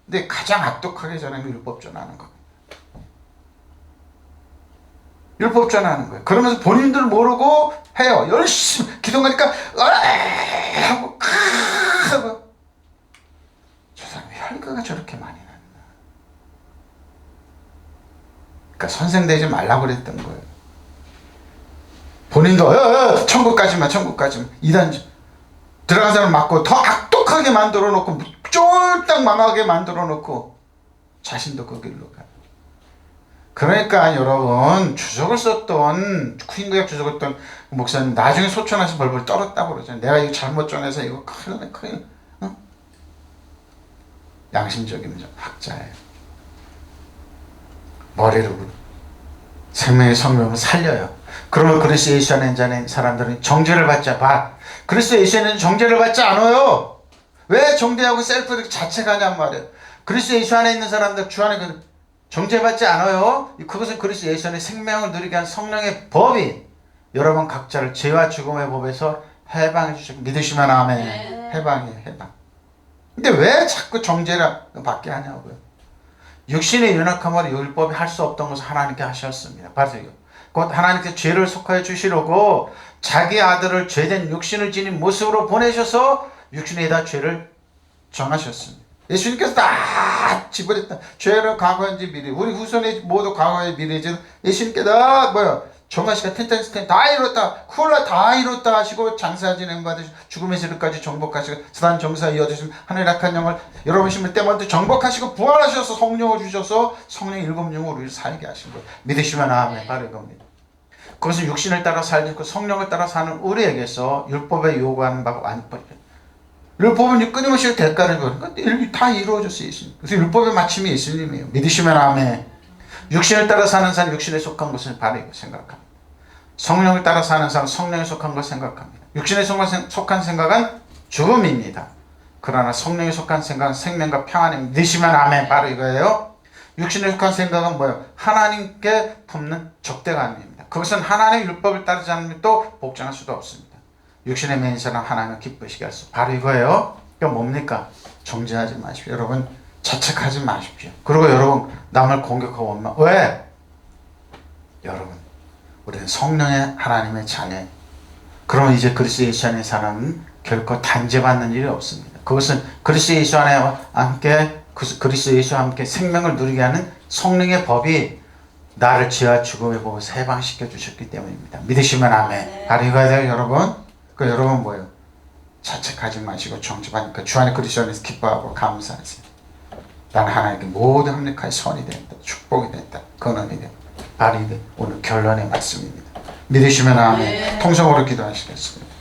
근데 가장 악독하게 전하는 율법 전하는 거. 율법 전하는 거예요. 그러면서 본인들 모르고 해요. 열심히 기도하니까 하고 저 사람이 혈기가 저렇게 많이 났나. 그러니까 선생 되지 말라고 그랬던 거예요. 본인도 천국까지만 이단 들어간 사람 맞고 더 악독하게 만들어 놓고 쫄딱 망하게 만들어 놓고 자신도 그 길로 가요. 그러니까 여러분 주석을 썼던 구인구약 주석을 썼던 목사님 나중에 소천해서 벌벌 떨었다고 그러잖아요. 내가 이거 잘못 전해서 이거 큰일 양심적인 학자예요. 머리로 생명의 성령을 살려요. 그러면 그리스도 예수 안에 있는 사람들은 정죄를 받지 않아. 그리스도 예수 안에 정죄를 받지 않아요. 왜 정죄하고 셀프 자체가 하냔 말이에요. 그리스도 예수 안에 있는 사람들 주 안에 정죄받지 않아요. 그것은 그리스도 예수 안에 생명을 누리게 한 성령의 법이 여러분 각자를 죄와 죽음의 법에서 해방해 주시고 믿으시면 아멘. 네. 해방이에요. 해방. 근데 왜 자꾸 정죄를 받게 하냐고요. 육신의 연약함으로 율법이 할 수 없던 것을 하나님께 하셨습니다. 봐세요. 곧 하나님께 죄를 속하여 주시려고 자기 아들을 죄된 육신을 지닌 모습으로 보내셔서 육신에다 죄를 정하셨습니다. 예수님께서 다 집어냈다. 죄를 과거인지 미래, 우리 후손의 모두 과거의 미래지 예수님께 다 정하시가 텐텐스텐 다 이뤘다 쿨라 다 이뤘다 하시고 장사 진행 받으시고 죽음의 세력까지 정복하시고 사단 정사에 얻으시면 하늘 악한 영을 여러분 심을 때마다 정복하시고 부활하셔서 성령을 주셔서 성령 일곱 영으로 우리를 살게 하신 거예요. 믿으시면 아멘. 바로 이겁니다. 그것은 육신을 따라 살고 성령을 따라 사는 우리에게서 율법에 요구하는 바가 아니거든요. 율법은 끊임없이 대가를 주는 다 이루어졌어요. 그래서 율법의 마침이 예수님이에요. 믿으시면 아멘. 육신을 따라 사는 사람 육신에 속한 것을 바로 이거 생각합니다. 성령을 따라 사는 사람 성령에 속한 것을 생각합니다. 육신에 속한 생각은 죽음입니다. 그러나 성령에 속한 생각은 생명과 평안입니다. 믿으시면 아멘. 바로 이거예요. 육신에 속한 생각은 뭐예요? 하나님께 품는 적대감입니다. 그것은 하나님의 율법을 따르지 않으면 또 복종할 수도 없습니다. 육신의 맨사는 하나님을 기쁘시게 할 수. 바로 이거예요. 그러니까 뭡니까? 정죄하지 마십시오. 여러분 자책하지 마십시오. 그리고 여러분 남을 공격하고 오면 왜? 여러분 우리는 성령의 하나님의 자녀예요. 그러면 이제 그리스도 예수 안에 사람은 결코 단죄받는 일이 없습니다. 그것은 그리스도 예수 안에 함께 그리스도 예수와 함께 생명을 누리게 하는 성령의 법이 나를 죄와 죽음의 법에서 해방시켜 주셨기 때문입니다. 믿으시면 아멘. 바로 이거야 돼요 여러분. 그 여러분 뭐예요? 자책하지 마시고 정죄받으니까 주 안에 그리스도 안에서 기뻐하고 감사하세요. 나는 하나님께 모든 합력하여 선이 된다. 축복이 된다. 근원이 된다. 바로 이게 오늘 결론의 말씀입니다. 믿으시면 아멘. 통성으로 기도하시겠습니다.